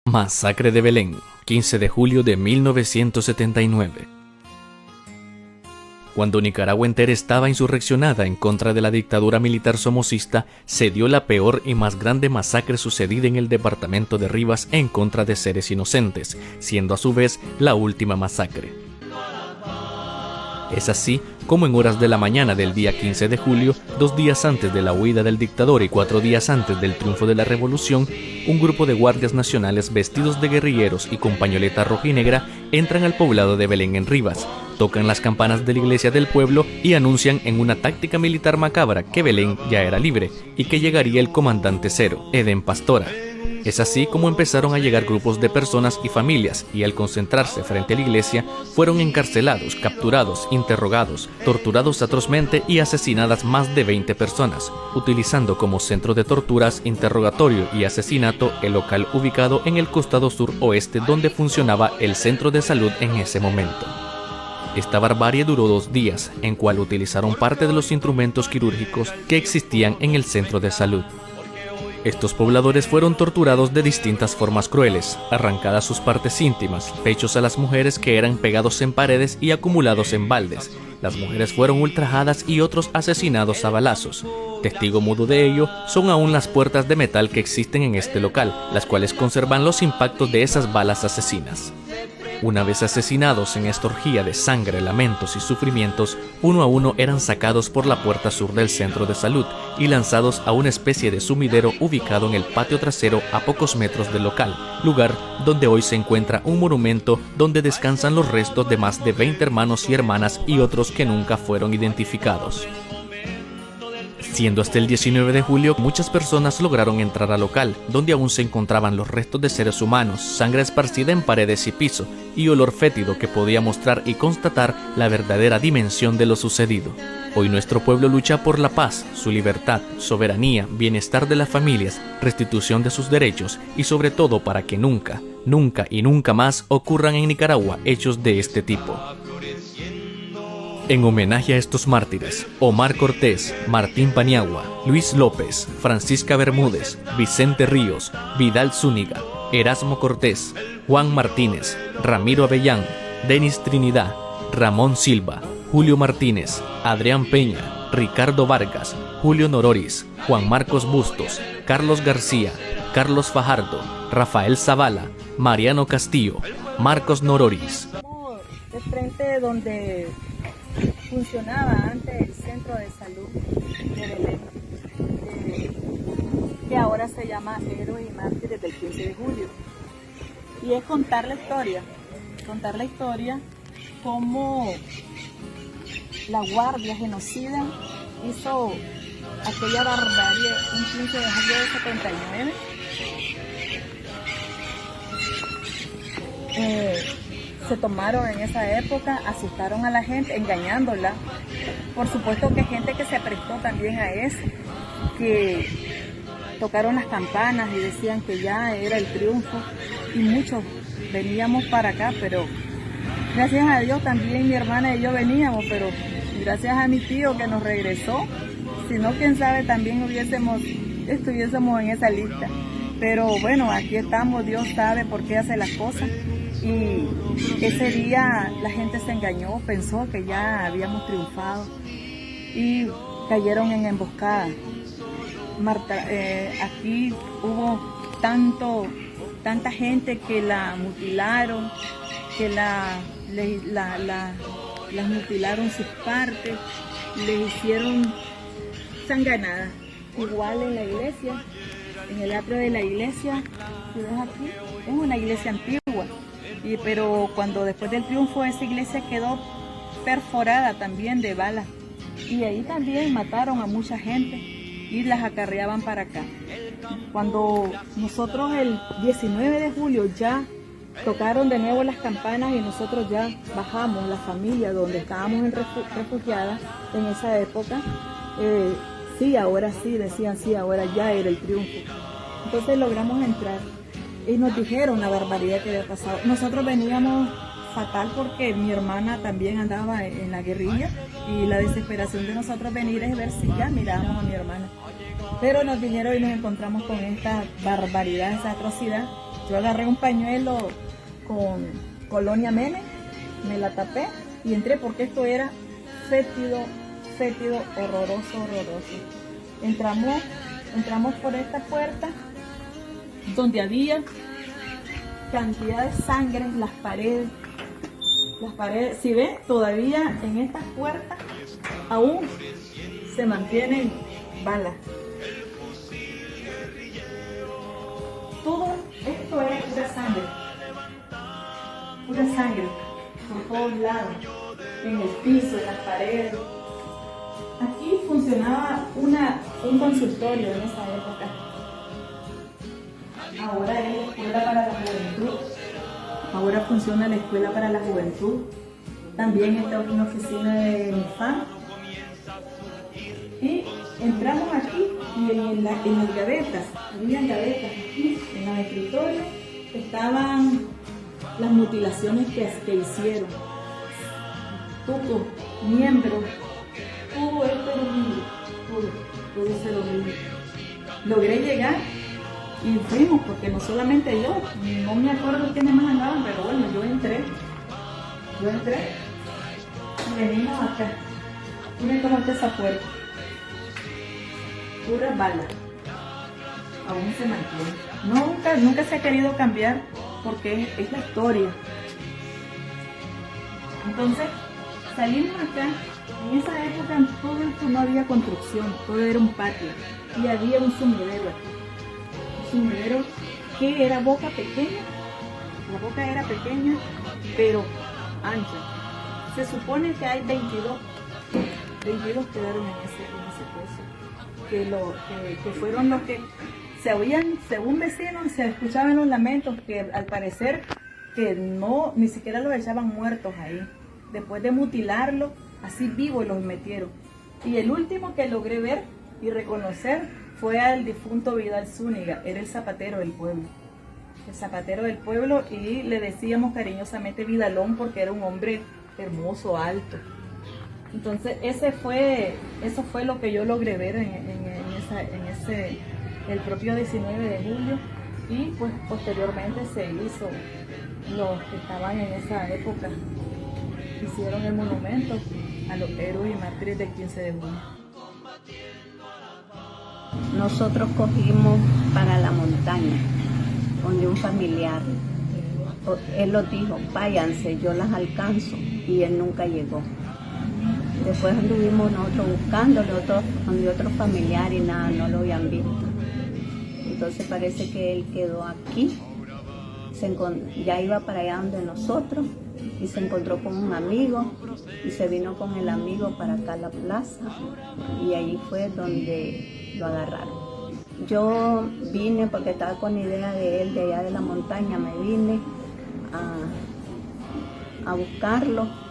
Masacre de Belén, 15 de julio de 1979. Cuando Nicaragua entera estaba insurreccionada en contra de la dictadura militar somocista, se dio la peor y más grande masacre sucedida en el departamento de Rivas en contra de seres inocentes, siendo a su vez la última masacre. Es así como en horas de la mañana del día 15 de julio, 2 días antes de la huida del dictador y 4 días antes del triunfo de la revolución, un grupo de guardias nacionales vestidos de guerrilleros y con pañoleta rojinegra entran al poblado de Belén en Rivas, tocan las campanas de la iglesia del pueblo y anuncian en una táctica militar macabra que Belén ya era libre y que llegaría el comandante cero, Edén Pastora. Es así como empezaron a llegar grupos de personas y familias y al concentrarse frente a la iglesia fueron encarcelados, capturados, interrogados, torturados atrozmente y asesinadas más de 20 personas, utilizando como centro de torturas, interrogatorio y asesinato el local ubicado en el costado sur-oeste donde funcionaba el centro de salud en ese momento. Esta barbarie duró 2 días, en cual utilizaron parte de los instrumentos quirúrgicos que existían en el centro de salud. Estos pobladores fueron torturados de distintas formas crueles, arrancadas sus partes íntimas, pechos a las mujeres que eran pegados en paredes y acumulados en baldes. Las mujeres fueron ultrajadas y otros asesinados a balazos. Testigo mudo de ello son aún las puertas de metal que existen en este local, las cuales conservan los impactos de esas balas asesinas. Una vez asesinados en esta orgía de sangre, lamentos y sufrimientos, uno a uno eran sacados por la puerta sur del centro de salud y lanzados a una especie de sumidero ubicado en el patio trasero a pocos metros del local, lugar donde hoy se encuentra un monumento donde descansan los restos de más de 20 hermanos y hermanas y otros que nunca fueron identificados. Siendo hasta el 19 de julio, muchas personas lograron entrar al local, donde aún se encontraban los restos de seres humanos, sangre esparcida en paredes y piso, y olor fétido que podía mostrar y constatar la verdadera dimensión de lo sucedido. Hoy nuestro pueblo lucha por la paz, su libertad, soberanía, bienestar de las familias, restitución de sus derechos y sobre todo para que nunca, nunca y nunca más ocurran en Nicaragua hechos de este tipo. En homenaje a estos mártires, Omar Cortés, Martín Paniagua, Luis López, Francisca Bermúdez, Vicente Ríos, Vidal Zúñiga, Erasmo Cortés, Juan Martínez, Ramiro Avellán, Denis Trinidad, Ramón Silva, Julio Martínez, Adrián Peña, Ricardo Vargas, Julio Nororis, Juan Marcos Bustos, Carlos García, Carlos Fajardo, Rafael Zavala, Mariano Castillo, Marcos Nororis. De frente donde funcionaba antes el centro de salud de Belén, que ahora se llama Héroes y Mártires del 15 de julio. Y es contar la historia cómo la Guardia Genocida hizo aquella barbarie un 15 de julio de 79. Se tomaron en esa época, asustaron a la gente, engañándola. Por supuesto que gente que se prestó también a eso, que tocaron las campanas y decían que ya era el triunfo, y muchos veníamos para acá, pero gracias a Dios también mi hermana y yo veníamos, pero gracias a mi tío que nos regresó, si no, quién sabe, también estuviésemos en esa lista. Pero bueno, aquí estamos, Dios sabe por qué hace las cosas. Y ese día la gente se engañó, pensó que ya habíamos triunfado y cayeron en emboscada. Aquí hubo tanta gente que la mutilaron, que las mutilaron sus partes, les hicieron sanganadas. Igual en la iglesia, en el atrio de la iglesia, si ves aquí, es una iglesia antigua. Pero cuando después del triunfo esa iglesia quedó perforada también de balas, y ahí también mataron a mucha gente y las acarreaban para acá. Cuando nosotros el 19 de julio ya tocaron de nuevo las campanas y nosotros ya bajamos, la familia donde estábamos refugiadas en esa época, sí, ahora sí, decían sí, ahora ya era el triunfo. Entonces logramos entrar. Y nos dijeron la barbaridad que había pasado. Nosotros veníamos fatal porque mi hermana también andaba en la guerrilla y la desesperación de nosotros venir es ver si ya mirábamos a mi hermana. Pero nos vinieron y nos encontramos con esta barbaridad, esa atrocidad. Yo agarré un pañuelo con colonia Meme, me la tapé y entré porque esto era fétido, horroroso. Entramos por esta puerta donde había cantidad de sangre en las paredes, si ven, todavía en estas puertas aún se mantienen balas. Todo esto era pura sangre, por todos lados, en el piso, en las paredes. Aquí funcionaba un consultorio en esa época. Ahora es la escuela para la juventud. Ahora funciona la escuela para la juventud. También está una oficina de MIFAM. Y entramos aquí y en las gavetas, había gavetas aquí, en el escritorio, estaban las mutilaciones que hicieron. Tucos, miembros, todo esto era horrible, todo eso era horrible. Logré llegar y fuimos, porque no solamente yo, no me acuerdo quiénes más andaban, pero bueno, yo entré y venimos acá. Miren cómo está esa puerta, pura bala, aún se mantiene. Nunca se ha querido cambiar porque es la historia. Entonces salimos acá. En esa época en todo esto no había construcción, todo era un patio y había un sumidero aquí. Un sumidero que era boca pequeña, la boca era pequeña pero ancha. Se supone que hay 22 quedaron en ese pozo. que fueron los que se oían, según vecinos, se escuchaban los lamentos, que al parecer que no, ni siquiera los echaban muertos ahí. Después de mutilarlos, así vivos los metieron. Y el último que logré ver y reconocer fue al difunto Vidal Zúñiga, era el zapatero del pueblo. El zapatero del pueblo, y le decíamos cariñosamente Vidalón porque era un hombre hermoso, alto. Entonces eso fue lo que yo logré ver el propio 19 de julio, y pues posteriormente se hizo, los que estaban en esa época hicieron el monumento a los héroes y mártires del 15 de julio. Nosotros cogimos para la montaña, donde un familiar, él nos dijo, váyanse, yo las alcanzo, y él nunca llegó. Después anduvimos nosotros buscándole donde otro familiar y nada, no lo habían visto. Entonces parece que él quedó aquí, ya iba para allá donde nosotros, y se encontró con un amigo, y se vino con el amigo para acá a la plaza, y ahí fue donde lo agarraron. Yo vine porque estaba con idea de él, de allá de la montaña, me vine a buscarlo.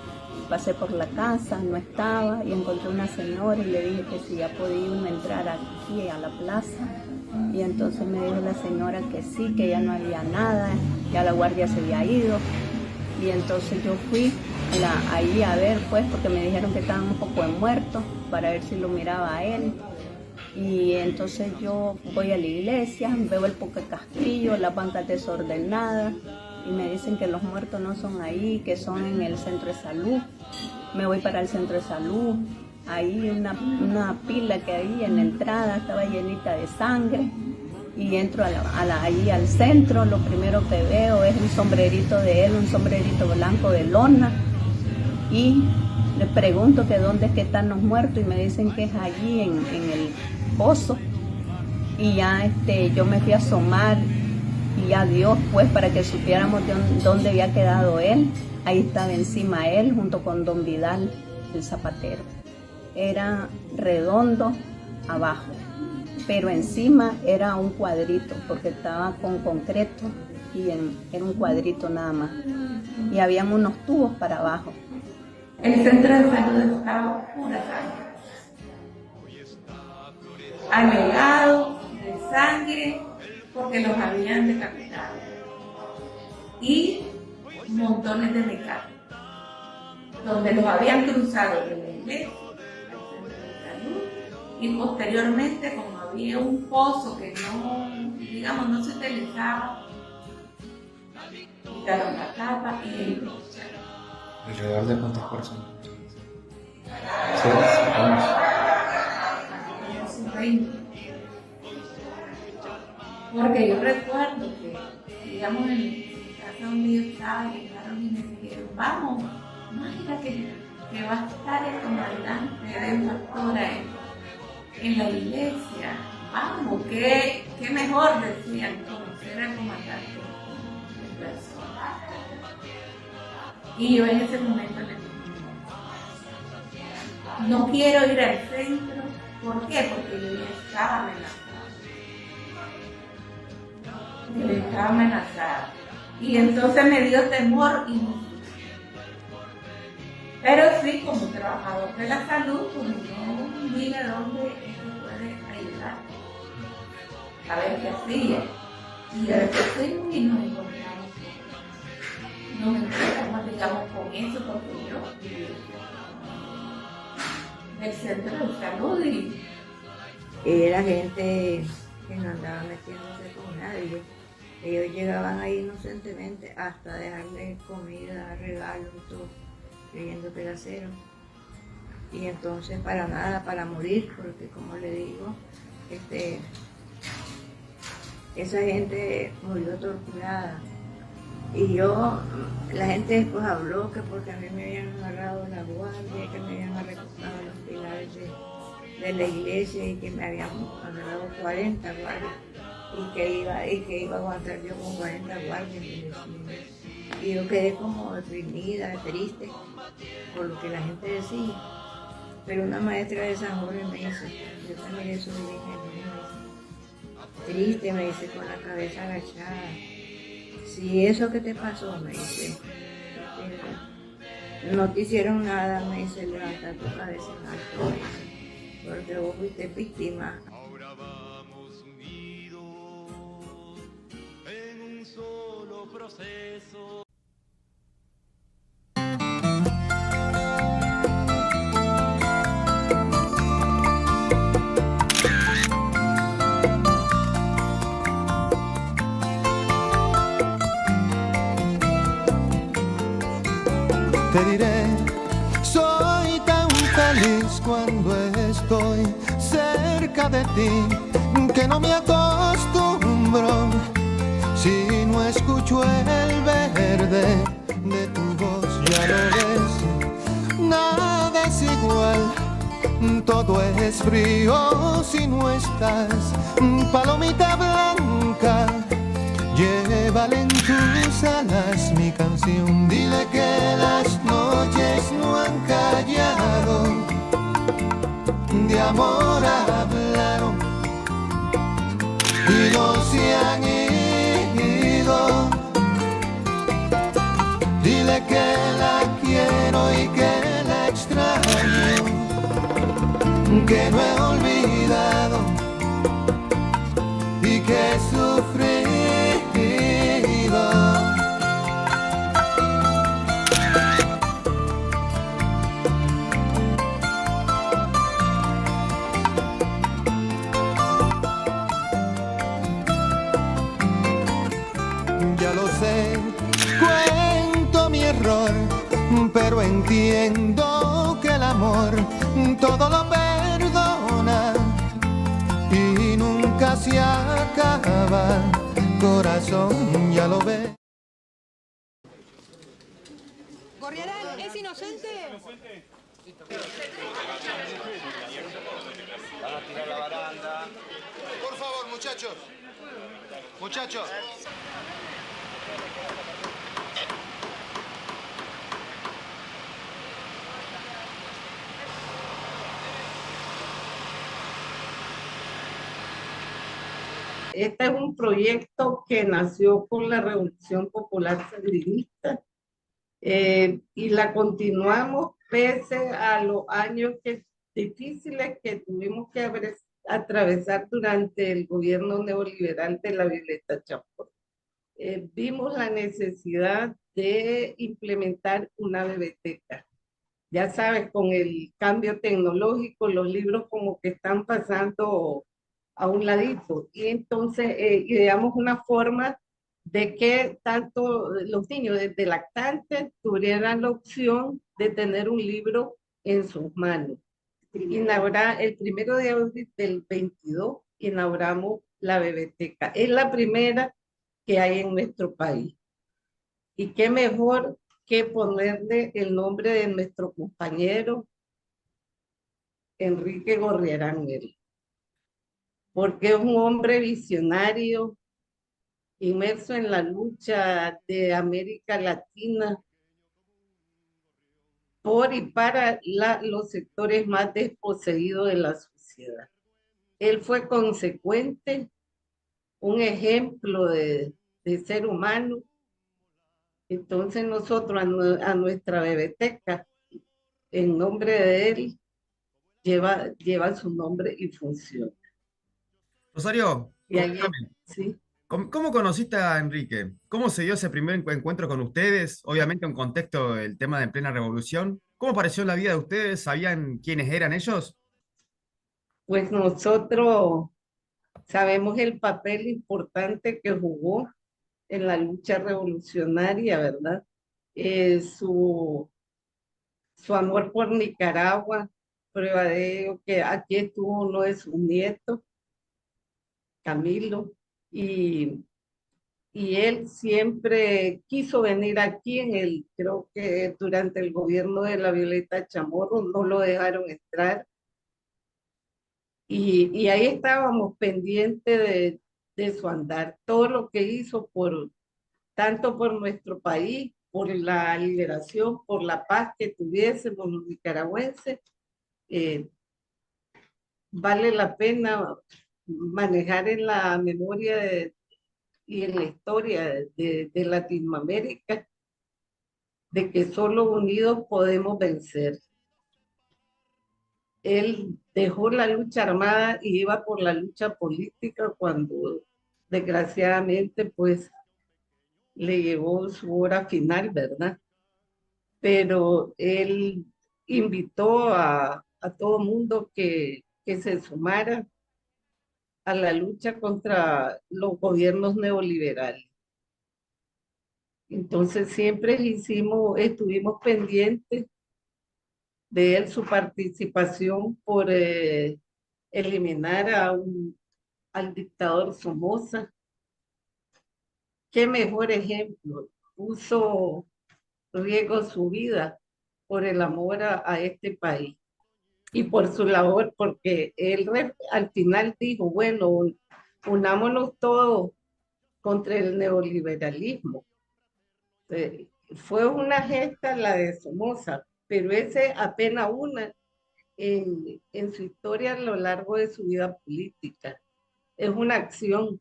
Pasé por la casa, no estaba, y encontré una señora y le dije que si ya podía entrar aquí a la plaza. Y entonces me dijo la señora que sí, que ya no había nada, ya la guardia se había ido. Y entonces yo fui ahí a ver, pues, porque me dijeron que estaban un poco muertos, para ver si lo miraba a él. Y entonces yo voy a la iglesia, veo el Poque Castillo, las bancas desordenadas, y me dicen que los muertos no son ahí, que son en el centro de salud. Me voy para el centro de salud, ahí una pila que había en la entrada estaba llenita de sangre, y entro ahí al centro. Lo primero que veo es un sombrerito de él, un sombrerito blanco de lona, y le pregunto que dónde es que están los muertos, y me dicen que es allí en el pozo. Y ya yo me fui a asomar, y a Dios, pues, para que supiéramos dónde había quedado él. Ahí estaba encima él, junto con don Vidal, el zapatero. Era redondo abajo, pero encima era un cuadrito, porque estaba con concreto, y era un cuadrito nada más. Y habían unos tubos para abajo. El centro de salud estaba pura sangre. Anegado de sangre, porque los habían decapitado, y montones de mecanos, donde los habían cruzado de la iglesia al centro de salud, y posteriormente, como había un pozo que no se utilizaba, quitaron la tapa y ahí lo echaron. ¿Alrededor de cuántas personas? Porque yo recuerdo que, digamos, en la casa donde yo estaba, llegaron y me dijeron, vamos, imagina que va a estar el comandante de pastora en la iglesia, vamos, qué mejor, decían, conocer al comandante en persona. Y yo en ese momento le dije, no quiero ir al centro. ¿Por qué? Porque yo ya estaba amenazada. Yo estaba amenazada. Y entonces me dio temor y no fui. Pero sí, como trabajador de la salud, pues no vi a dónde él puede ayudar. A ver qué hacía. Y después fuimos y nos encontramos. Nos encontramos, digamos, con eso, porque yo viví del centro de salud y era gente que no andaba metiéndose con nadie. Ellos llegaban ahí inocentemente hasta dejarle comida, regalos, todo, creyendo que era cero. Y entonces para nada, para morir, porque como le digo, esa gente murió torturada. Y la gente después habló que porque a mí me habían agarrado la guardia, que me habían arreglado los pilares de la iglesia y que me habían agarrado 40 guardias y que iba a aguantar yo con 40 guardias. Y yo quedé como deprimida, triste por lo que la gente decía. Pero una maestra de San Jorge me dice, Yo también eso le dije a mi hija. Triste, me dice, con la cabeza agachada. Si eso que te pasó, me dice, no te hicieron nada, me dice, levanta tu cabeza en alto, me dice, porque vos fuiste víctima. Ahora vamos unidos en un solo proceso. Te diré, soy tan feliz cuando estoy cerca de ti, que no me acostumbro si no escucho el verde de tu voz. Ya lo ves, nada es igual, todo es frío si no estás. Palomita blanca, llévale en tus alas mi canción. Dile que las noches no han callado, de amor hablaron y no se han ido. Dile que la quiero y que la extraño, que no he olvidado y que he sufrido. Ya lo sé, cuento mi error, pero entiendo que el amor todo lo perdona y nunca se acaba. Corazón, ya lo ves. ¿Gorriarán es inocente? Van a tirar la baranda. Por favor, muchachos. Muchachos. Este es un proyecto que nació con la Revolución Popular Sandinista y la continuamos pese a los años difíciles que tuvimos que atravesar durante el gobierno neoliberal de la Violeta Chamorro. Vimos la necesidad de implementar una biblioteca. Ya sabes, con el cambio tecnológico, los libros como que están pasando a un ladito, y entonces ideamos una forma de que tanto los niños desde lactantes tuvieran la opción de tener un libro en sus manos. El 1 de abril del 22 inauguramos la biblioteca. Es la primera que hay en nuestro país. Y qué mejor que ponerle el nombre de nuestro compañero Enrique Gorriarán, porque es un hombre visionario, inmerso en la lucha de América Latina por y para los sectores más desposeídos de la sociedad. Él fue consecuente, un ejemplo de ser humano. Entonces nosotros a nuestra biblioteca, en nombre de él, lleva su nombre y funciona. Rosario, Y ahí, sí. ¿Cómo conociste a Enrique? ¿Cómo se dio ese primer encuentro con ustedes? Obviamente en contexto del tema de plena revolución. ¿Cómo pareció la vida de ustedes? ¿Sabían quiénes eran ellos? Pues nosotros sabemos el papel importante que jugó en la lucha revolucionaria, ¿verdad? Su amor por Nicaragua, prueba de ello que aquí estuvo uno de sus nietos, Camilo, y él siempre quiso venir aquí creo que durante el gobierno de la Violeta Chamorro no lo dejaron entrar. Y ahí estábamos pendientes de su andar, todo lo que hizo tanto por nuestro país, por la liberación, por la paz que tuviésemos los nicaragüenses. vale la pena manejar en la memoria y en la historia de Latinoamérica, de que solo unidos podemos vencer. Él dejó la lucha armada y iba por la lucha política cuando desgraciadamente pues le llegó su hora final, ¿verdad? Pero él invitó a todo mundo que se sumara a la lucha contra los gobiernos neoliberales. Entonces siempre estuvimos pendientes de él, su participación por eliminar al dictador Somoza. Qué mejor ejemplo, puso riesgo su vida por el amor a este país y por su labor, porque él al final dijo, bueno, unámonos todos contra el neoliberalismo. Fue una gesta la de Somoza, pero ese apenas una en su historia a lo largo de su vida política. Es una acción,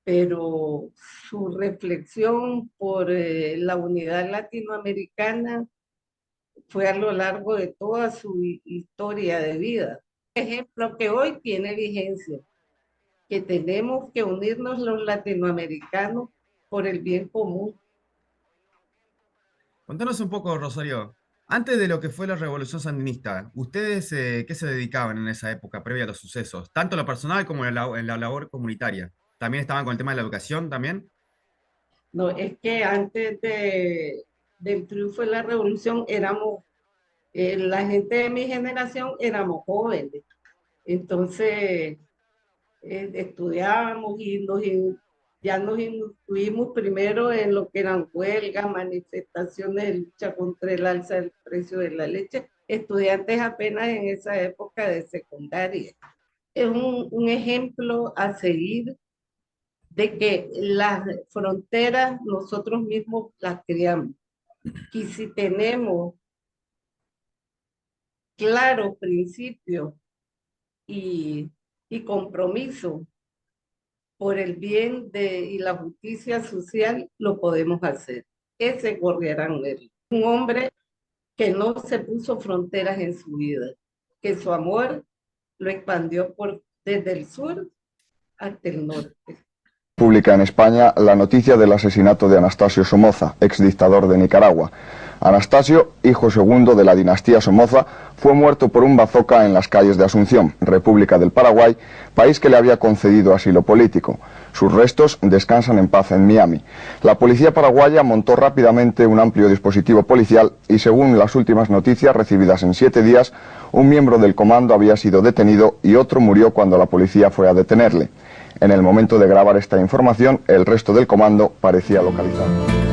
pero su reflexión por la unidad latinoamericana fue a lo largo de toda su historia de vida. Ejemplo que hoy tiene vigencia, que tenemos que unirnos los latinoamericanos por el bien común. Contanos un poco, Rosario, antes de lo que fue la Revolución Sandinista, ¿ustedes qué se dedicaban en esa época, previa a los sucesos? Tanto en lo personal como en la labor comunitaria. ¿También estaban con el tema de la educación también? No, es que antes del triunfo de la Revolución éramos, la gente de mi generación éramos jóvenes. Entonces, estudiábamos y ya nos incluimos primero en lo que eran huelgas, manifestaciones de lucha contra el alza del precio de la leche, estudiantes apenas en esa época de secundaria. Es un ejemplo a seguir de que las fronteras nosotros mismos las creamos. Y si tenemos claros principios y compromiso por el bien y la justicia social, lo podemos hacer. Ese es Gorriarán Merlo, un hombre que no se puso fronteras en su vida, que su amor lo expandió desde el sur hasta el norte. Publica en España la noticia del asesinato de Anastasio Somoza, exdictador de Nicaragua. Anastasio, hijo segundo de la dinastía Somoza, fue muerto por un bazooka en las calles de Asunción, República del Paraguay, país que le había concedido asilo político. Sus restos descansan en paz en Miami. La policía paraguaya montó rápidamente un amplio dispositivo policial y, según las últimas noticias recibidas en 7 días, un miembro del comando había sido detenido y otro murió cuando la policía fue a detenerle. En el momento de grabar esta información, el resto del comando parecía localizado.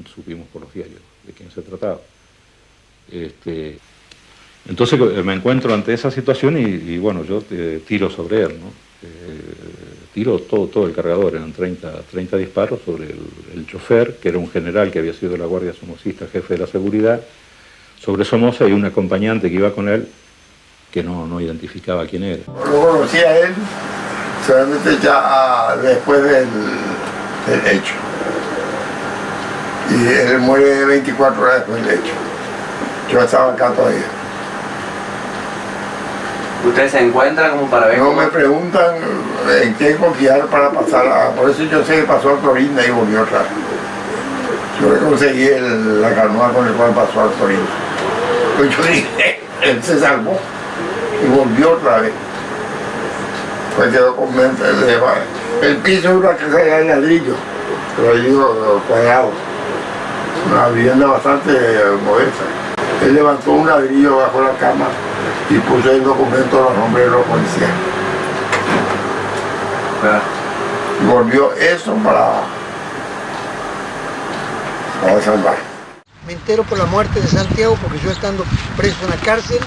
supimos por los diarios de quién se trataba. Entonces me encuentro ante esa situación y bueno, yo tiro sobre él, ¿no? Tiro todo el cargador, eran 30 disparos sobre el chofer, que era un general que había sido de la Guardia Somocista, jefe de la seguridad, sobre Somoza, y un acompañante que iba con él, que no identificaba quién era. Lo conocí a él solamente ya después del hecho. Y él muere 24 horas después del hecho. Yo estaba acá todavía. ¿Usted se encuentra como para ver? No me preguntan en qué confiar para pasar por eso yo sé que pasó a Torinda y volvió otra vez. Yo le conseguí la canoa con el cual pasó a Torinda. Pues yo dije, él se salvó y volvió otra vez. Pues quedó con mente, el piso es una casa de ladrillo, pero ahí cuadrado. Una vivienda bastante modesta. Él levantó un ladrillo bajo la cama y puso el documento los nombres de los policías. Y volvió eso para salvar. Me entero por la muerte de Santiago porque yo estando preso en la cárcel,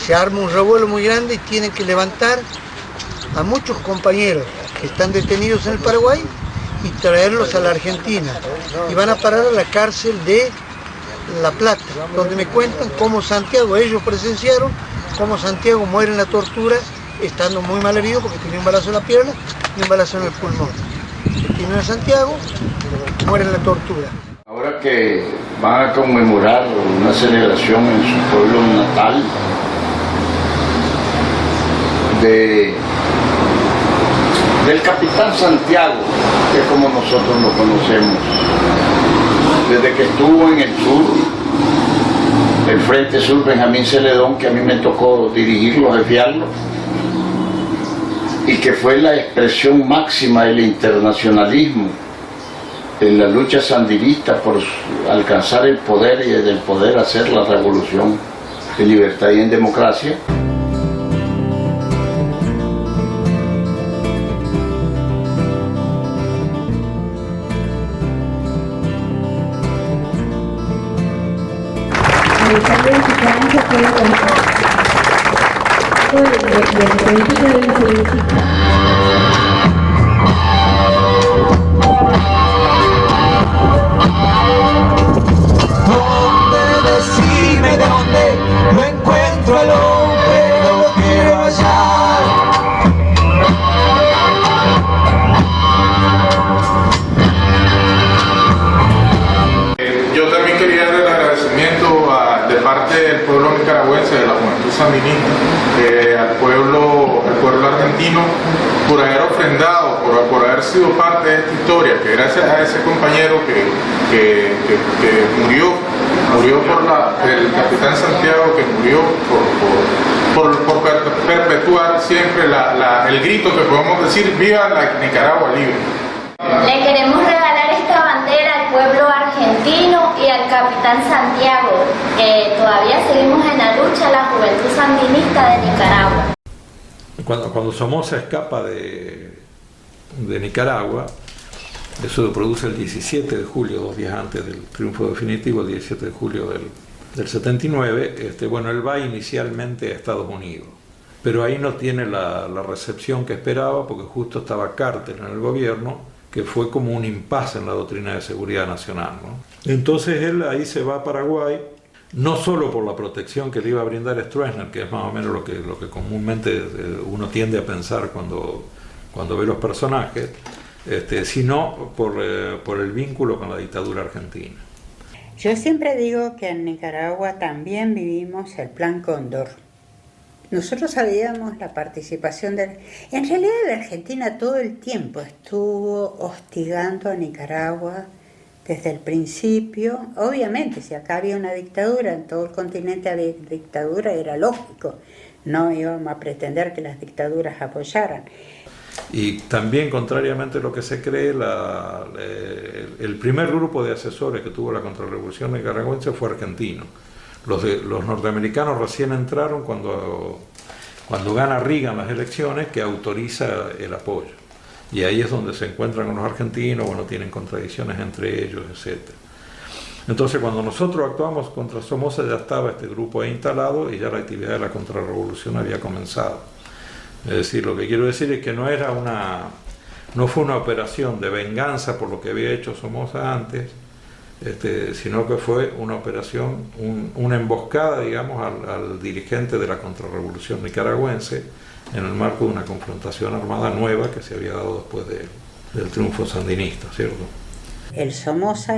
se arma un revuelo muy grande y tienen que levantar a muchos compañeros que están detenidos en el Paraguay y traerlos a la Argentina. Y van a parar a la cárcel de La Plata, donde me cuentan cómo Santiago, ellos presenciaron cómo Santiago muere en la tortura, estando muy mal herido porque tenía un balazo en la pierna y un balazo en el pulmón. Destino de Santiago, muere en la tortura. Ahora que van a conmemorar una celebración en su pueblo natal del capitán Santiago, que es como nosotros lo conocemos, desde que estuvo en el sur, el Frente Sur Benjamín Celedón, que a mí me tocó dirigirlo, jefearlo, y que fue la expresión máxima del internacionalismo en la lucha sandinista por alcanzar el poder y desde el poder hacer la revolución en libertad y en democracia. Decime de dónde no encuentro al hombre, lo quiero hallar. Yo también quería dar el agradecimiento de parte del pueblo nicaragüense, de la juventud sandinista, al pueblo argentino, por haber ofrendado, por haber sido parte de esta historia, que gracias a ese compañero que murió por el capitán Santiago, que murió por perpetuar siempre el grito que podemos decir: ¡viva la Nicaragua libre! Le queremos regalar esta bandera al pueblo argentino y al capitán Santiago, que todavía seguimos en la lucha, la juventud sandinista de Nicaragua. Cuando Somoza escapa de Nicaragua, eso lo produce el 17 de julio, 2 días antes del triunfo definitivo, el 17 de julio del 79, bueno, él va inicialmente a Estados Unidos, pero ahí no tiene la recepción que esperaba, porque justo estaba Carter en el gobierno, que fue como un impasse en la doctrina de seguridad nacional, ¿no? Entonces él ahí se va a Paraguay, no solo por la protección que le iba a brindar Stroessner, que es más o menos lo que comúnmente uno tiende a pensar cuando ve los personajes, sino por el vínculo con la dictadura argentina. Yo siempre digo que en Nicaragua también vivimos el Plan Cóndor. Nosotros sabíamos la participación En realidad la Argentina todo el tiempo estuvo hostigando a Nicaragua desde el principio. Obviamente, si acá había una dictadura, en todo el continente había dictadura, era lógico. No íbamos a pretender que las dictaduras apoyaran. Y también, contrariamente a lo que se cree, el primer grupo de asesores que tuvo la contrarrevolución nicaragüense fue argentino. Los norteamericanos recién entraron cuando gana Reagan las elecciones, que autoriza el apoyo. Y ahí es donde se encuentran con los argentinos, tienen contradicciones entre ellos, etc. Entonces cuando nosotros actuamos contra Somoza ya estaba este grupo ahí instalado y ya la actividad de la contrarrevolución había comenzado. Es decir, lo que quiero decir es que no fue una operación de venganza por lo que había hecho Somoza antes, sino que fue una operación, una emboscada, digamos, al dirigente de la contrarrevolución nicaragüense en el marco de una confrontación armada nueva que se había dado después del triunfo sandinista, ¿cierto? El Somoza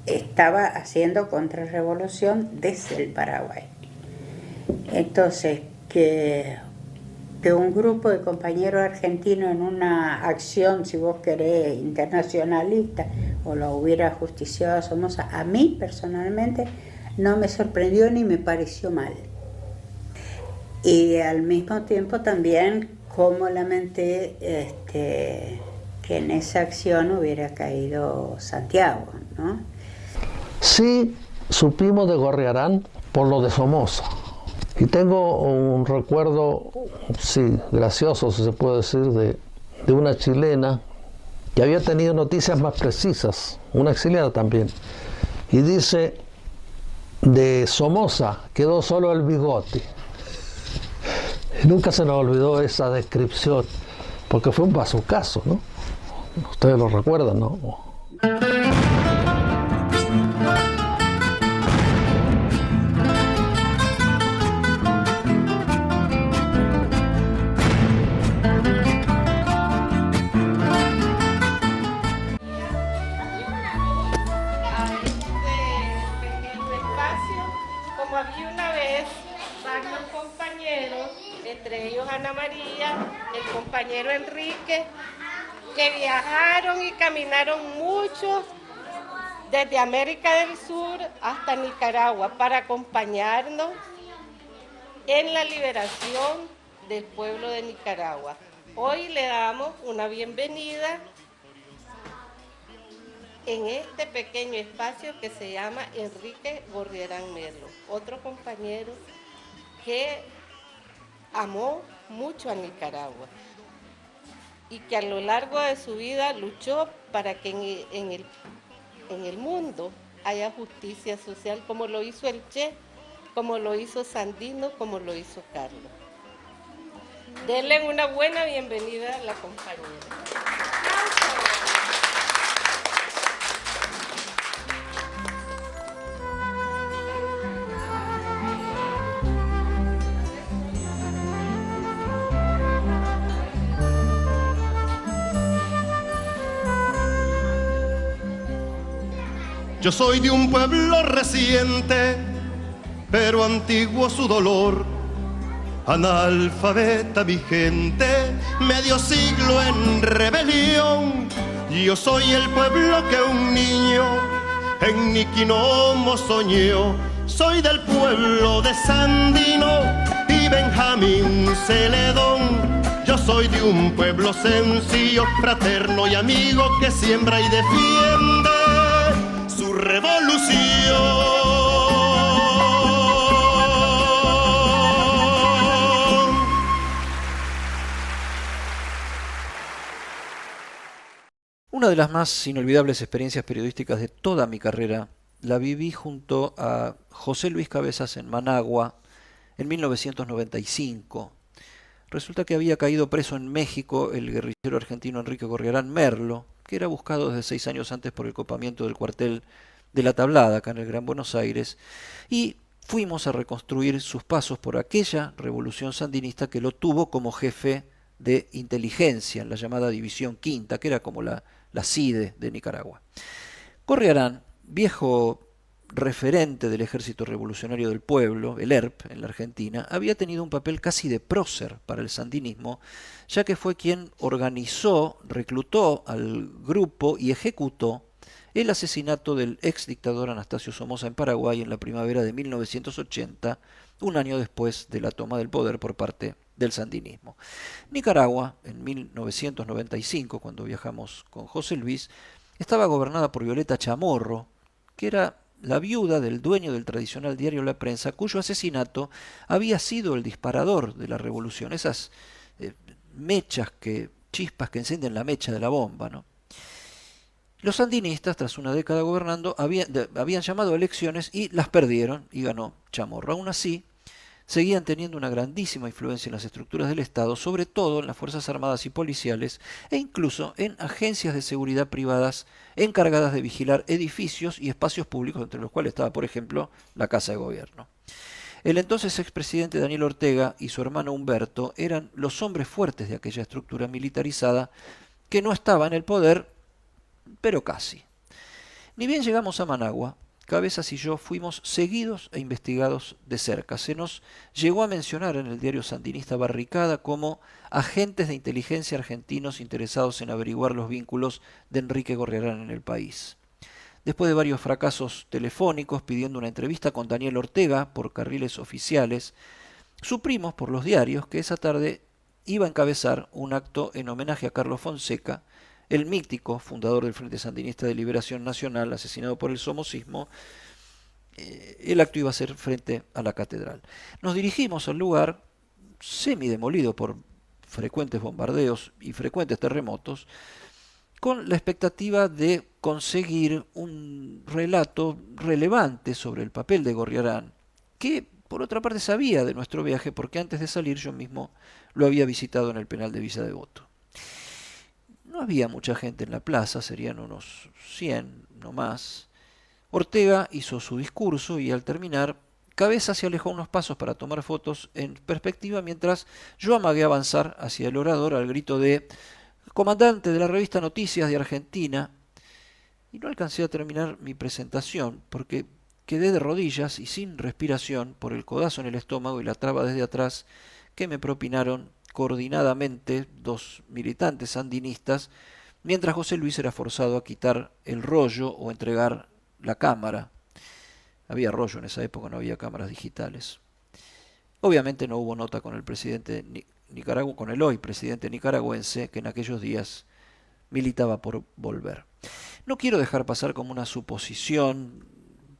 estaba haciendo contrarrevolución desde el Paraguay. Entonces, que un grupo de compañeros argentinos en una acción, si vos querés, internacionalista, o lo hubiera justiciado a Somoza, a mí personalmente no me sorprendió ni me pareció mal. Y al mismo tiempo también como lamenté que en esa acción hubiera caído Santiago, ¿no? Sí, supimos de Gorriarán por lo de Somoza. Y tengo un recuerdo, sí, gracioso, si se puede decir, de una chilena que había tenido noticias más precisas, una exiliada también. Y dice, de Somoza quedó solo el bigote. Y nunca se nos olvidó esa descripción, porque fue un bazucazo, ¿no? Ustedes lo recuerdan, ¿no? Como había una vez varios compañeros, entre ellos Ana María, el compañero Enrique, que viajaron y caminaron mucho desde América del Sur hasta Nicaragua para acompañarnos en la liberación del pueblo de Nicaragua. Hoy le damos una bienvenida en este pequeño espacio que se llama Enrique Gorriarán Merlo, otro compañero que amó mucho a Nicaragua y que a lo largo de su vida luchó para que en el mundo haya justicia social, como lo hizo el Che, como lo hizo Sandino, como lo hizo Carlos. Denle una buena bienvenida a la compañera. Yo soy de un pueblo reciente, pero antiguo su dolor. Analfabeta mi gente, medio siglo en rebelión. Yo soy el pueblo que un niño en Niquinomo soñó. Soy del pueblo de Sandino y Benjamín Celedón. Yo soy de un pueblo sencillo, fraterno y amigo que siembra y defiende su revolución. Una de las más inolvidables experiencias periodísticas de toda mi carrera la viví junto a José Luis Cabezas en Managua en 1995. Resulta que había caído preso en México el guerrillero argentino Enrique Gorriarán Merlo, que era buscado desde 6 años antes por el copamiento del cuartel de La Tablada, acá en el Gran Buenos Aires, y fuimos a reconstruir sus pasos por aquella revolución sandinista que lo tuvo como jefe de inteligencia en la llamada División Quinta, que era como la CIDE de Nicaragua. Gorriarán, viejo referente del Ejército Revolucionario del Pueblo, el ERP, en la Argentina, había tenido un papel casi de prócer para el sandinismo, ya que fue quien organizó, reclutó al grupo y ejecutó el asesinato del ex dictador Anastasio Somoza en Paraguay en la primavera de 1980, un año después de la toma del poder por parte del sandinismo. Nicaragua, en 1995, cuando viajamos con José Luis, estaba gobernada por Violeta Chamorro, que era la viuda del dueño del tradicional diario La Prensa, cuyo asesinato había sido el disparador de la revolución, esas chispas que encienden la mecha de la bomba, ¿no? Los sandinistas, tras una década gobernando, habían llamado a elecciones y las perdieron y ganó Chamorro. Aún así, seguían teniendo una grandísima influencia en las estructuras del Estado, sobre todo en las Fuerzas Armadas y Policiales e incluso en agencias de seguridad privadas encargadas de vigilar edificios y espacios públicos, entre los cuales estaba, por ejemplo, la Casa de Gobierno. El entonces expresidente Daniel Ortega y su hermano Humberto eran los hombres fuertes de aquella estructura militarizada que no estaba en el poder, pero casi. Ni bien llegamos a Managua, Cabezas y yo fuimos seguidos e investigados de cerca. Se nos llegó a mencionar en el diario sandinista Barricada como agentes de inteligencia argentinos interesados en averiguar los vínculos de Enrique Gorriarán en el país. Después de varios fracasos telefónicos pidiendo una entrevista con Daniel Ortega por carriles oficiales, supimos por los diarios que esa tarde iba a encabezar un acto en homenaje a Carlos Fonseca, el mítico fundador del Frente Sandinista de Liberación Nacional, asesinado por el somocismo. El acto iba a ser frente a la catedral. Nos dirigimos al lugar, semidemolido por frecuentes bombardeos y frecuentes terremotos, con la expectativa de conseguir un relato relevante sobre el papel de Gorriarán, que por otra parte sabía de nuestro viaje porque antes de salir yo mismo lo había visitado en el penal de Villa Devoto. No había mucha gente en la plaza, serían unos 100, no más. Ortega hizo su discurso y al terminar, Cabezas se alejó unos pasos para tomar fotos en perspectiva mientras yo amagué avanzar hacia el orador al grito de comandante de la revista Noticias de Argentina, y no alcancé a terminar mi presentación porque quedé de rodillas y sin respiración por el codazo en el estómago y la traba desde atrás que me propinaron coordinadamente dos militantes sandinistas, mientras José Luis era forzado a quitar el rollo o entregar la cámara. Había rollo en esa época, no había cámaras digitales. Obviamente no hubo nota con el presidente con el hoy presidente nicaragüense, que en aquellos días militaba por volver. No quiero dejar pasar como una suposición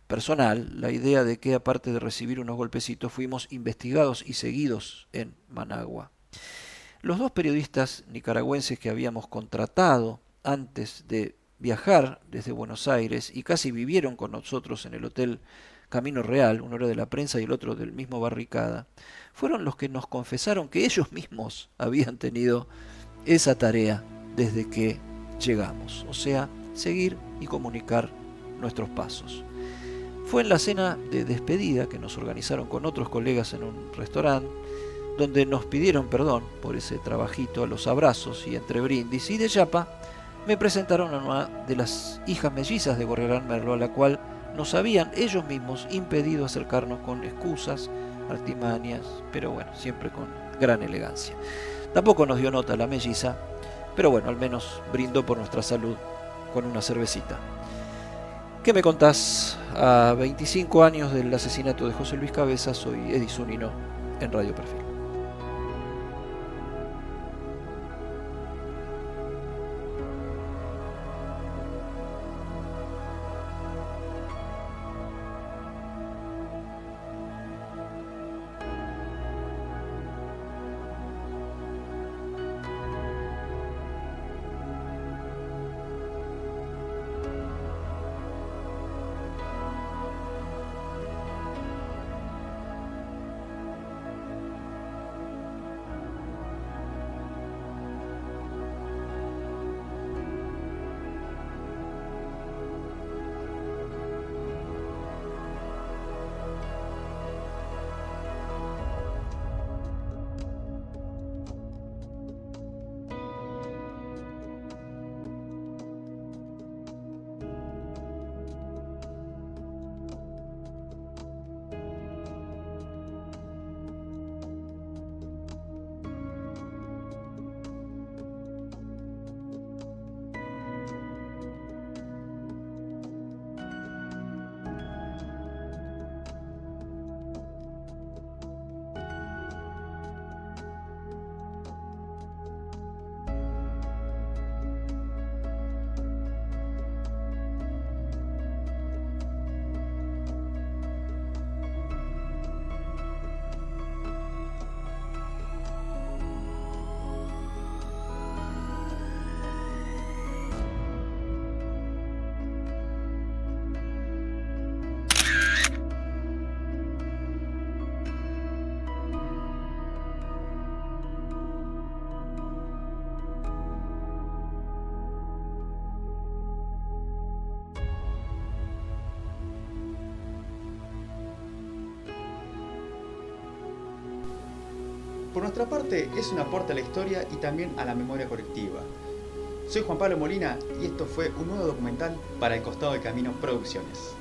personal la idea de que, aparte de recibir unos golpecitos, fuimos investigados y seguidos en Managua. Los dos periodistas nicaragüenses que habíamos contratado antes de viajar desde Buenos Aires y casi vivieron con nosotros en el Hotel Camino Real, uno era de la prensa y el otro del mismo Barricada, fueron los que nos confesaron que ellos mismos habían tenido esa tarea desde que llegamos, o sea, seguir y comunicar nuestros pasos. Fue en la cena de despedida que nos organizaron con otros colegas en un restaurante, donde nos pidieron perdón por ese trabajito a los abrazos y entre brindis, y de chapa me presentaron a una de las hijas mellizas de Gorriarán Merlo, a la cual nos habían ellos mismos impedido acercarnos con excusas, artimañas, pero bueno, siempre con gran elegancia. Tampoco nos dio nota la melliza, pero bueno, al menos brindó por nuestra salud con una cervecita. ¿Qué me contás? A 25 años del asesinato de José Luis Cabezas, soy Edi Zunino en Radio Perfil. Por nuestra parte, es un aporte a la historia y también a la memoria colectiva. Soy Juan Pablo Molina y esto fue un nuevo documental para El Costado del Camino Producciones.